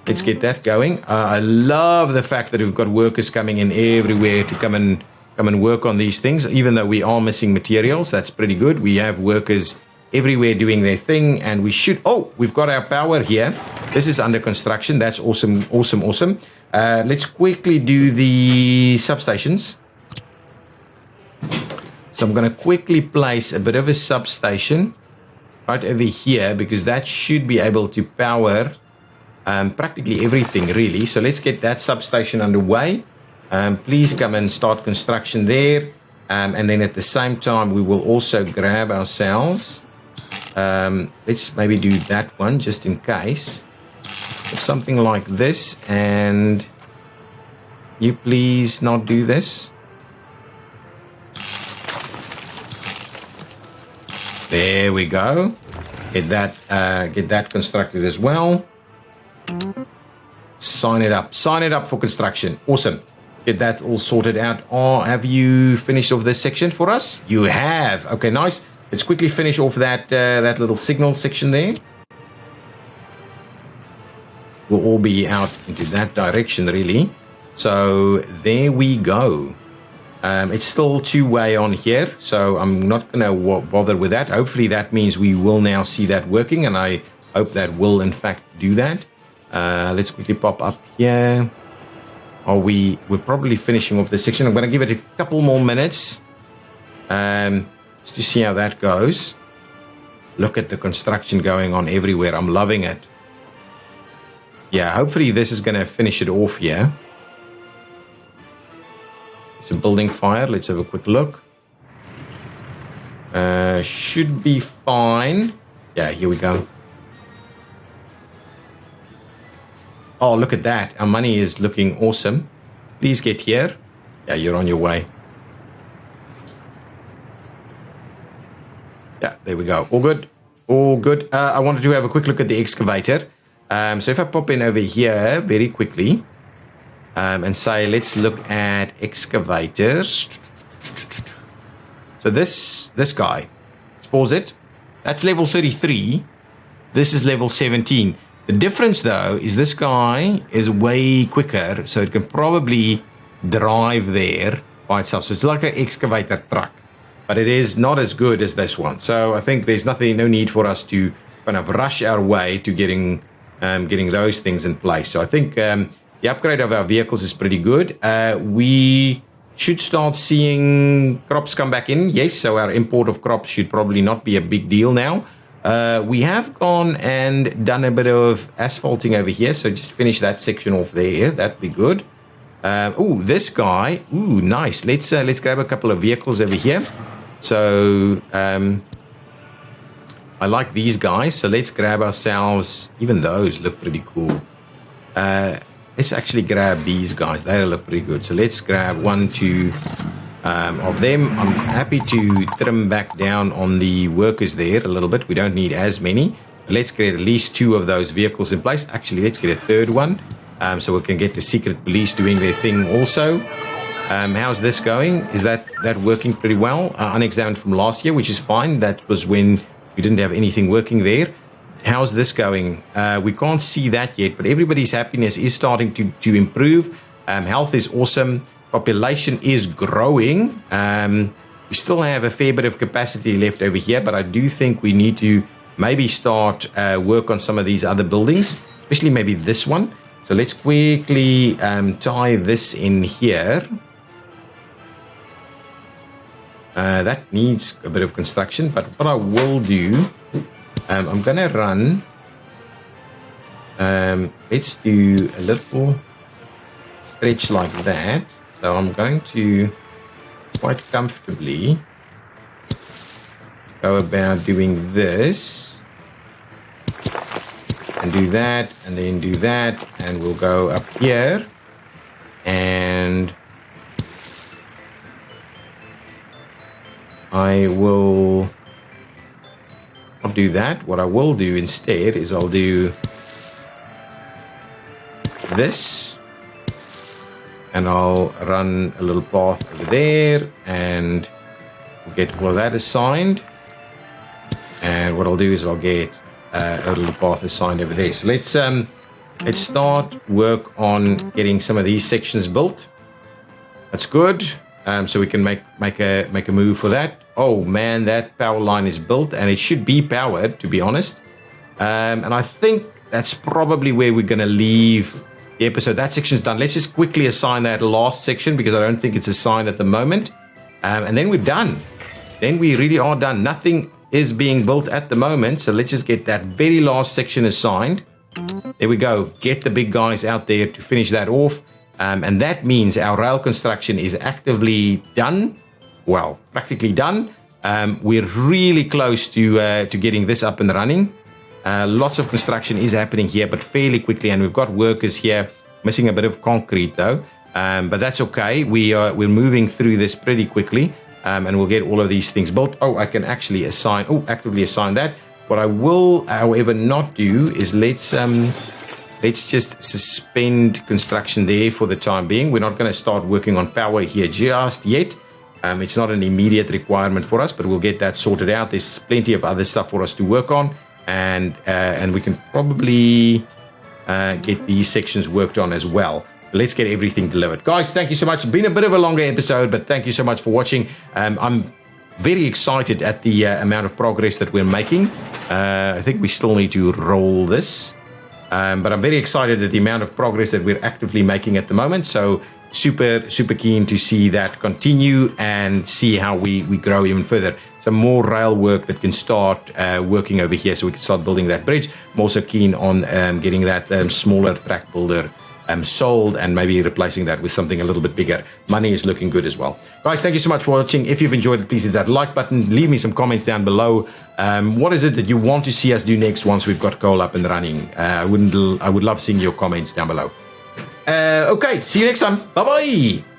Let's get that going. I love the fact that we've got workers coming in everywhere to come and work on these things, even though we are missing materials. That's pretty good. We have workers everywhere doing their thing, and we've got our power here. This is under construction. That's awesome, awesome, awesome. Let's quickly do the substations. So I'm going to quickly place a bit of a substation right over here, because that should be able to power practically everything, really. So let's get that substation underway. Please come and start construction there. And then at the same time, we will also grab ourselves. Let's maybe do that one just in case. Something like this. And you please not do this. There we go. Get that constructed as well. Sign it up for construction. Awesome. Get that all sorted out. Have you finished off this section for us? You have. Okay, nice. Let's quickly finish off that little signal section there. We'll all be out into that direction, really. So there we go. It's still two-way on here, so I'm not going to bother with that. Hopefully that means we will now see that working, and I hope that will in fact do that. Let's quickly pop up here. We're probably finishing off this section. I'm going to give it a couple more minutes just to see how that goes. Look at the construction going on everywhere. I'm loving it. Yeah, hopefully this is going to finish it off here. It's a building fire. Let's have a quick look. Should be fine. Yeah, here we go. Oh, look at that. Our money is looking awesome. Please get here. Yeah, you're on your way. Yeah, there we go. All good. All good. I wanted to have a quick look at the excavator. So if I pop in over here very quickly and say, let's look at excavators. So this guy, let's pause it. That's level 33. This is level 17. The difference, though, is this guy is way quicker, so it can probably drive there by itself. So it's like an excavator truck, but it is not as good as this one. So I think there's no need for us to kind of rush our way to getting those things in place. So I think the upgrade of our vehicles is pretty good. We should start seeing crops come back in. Yes, so our import of crops should probably not be a big deal now. We have gone and done a bit of asphalting over here, so just finish that section off there. That'd be good. This guy. Ooh, nice. Let's grab a couple of vehicles over here. So I like these guys, so let's grab ourselves. Even those look pretty cool. Let's actually grab these guys. They look pretty good. So let's grab 1, 2 of them. I'm happy to trim back down on the workers there a little bit. We don't need as many. Let's get at least 2 of those vehicles in place. Actually, let's get a third one, so we can get the secret police doing their thing also. How's this going? Is that working pretty well? Unexamined from last year, which is fine. That was when we didn't have anything working there. How's this going? We can't see that yet, but everybody's happiness is starting to improve. Health is awesome. Population is growing. We still have a fair bit of capacity left over here, but I do think we need to maybe start work on some of these other buildings, especially maybe this one. So let's quickly tie this in here. That needs a bit of construction, but what I will do, I'm going to run. Let's do a little stretch like that. So I'm going to quite comfortably go about doing this and do that and then do that, and we'll go up here and I will not do that. What I will do instead is I'll do this. and I'll run a little path over there, and we'll get all of that assigned. And what I'll do is I'll get a little path assigned over there. So let's start work on getting some of these sections built. That's good. So we can make a move for that. Oh man, that power line is built, and it should be powered, to be honest. And I think that's probably where we're going to leave the episode. That section's done. Let's just quickly assign that last section, because I don't think it's assigned at the moment. And then we're done. Then we really are done. Nothing is being built at the moment. So let's just get that very last section assigned. There we go. Get the big guys out there to finish that off. And that means our rail construction is actively done. Well, practically done. We're really close to getting this up and running. Lots of construction is happening here, but fairly quickly. And we've got workers here missing a bit of concrete, though. But that's okay. We're moving through this pretty quickly. And we'll get all of these things built. Oh, I can actually actively assign that. What I will, however, not do is let's just suspend construction there for the time being. We're not going to start working on power here just yet. It's not an immediate requirement for us, but we'll get that sorted out. There's plenty of other stuff for us to work on, and we can probably get these sections worked on as well. Let's get everything delivered. Guys, thank you so much. It's been a bit of a longer episode, but thank you so much for watching. I'm very excited at the amount of progress that we're making. I think we still need to roll this. But I'm very excited at the amount of progress that we're actively making at the moment. So super, super keen to see that continue and see how we grow even further. Some more rail work that can start working over here so we can start building that bridge. I'm also keen on getting that smaller track builder sold and maybe replacing that with something a little bit bigger. Money is looking good as well. Guys, thank you so much for watching. If you've enjoyed it, please hit that like button. Leave me some comments down below. What is it that you want to see us do next once we've got Cole up and running? I would love seeing your comments down below. Okay, see you next time. Bye-bye.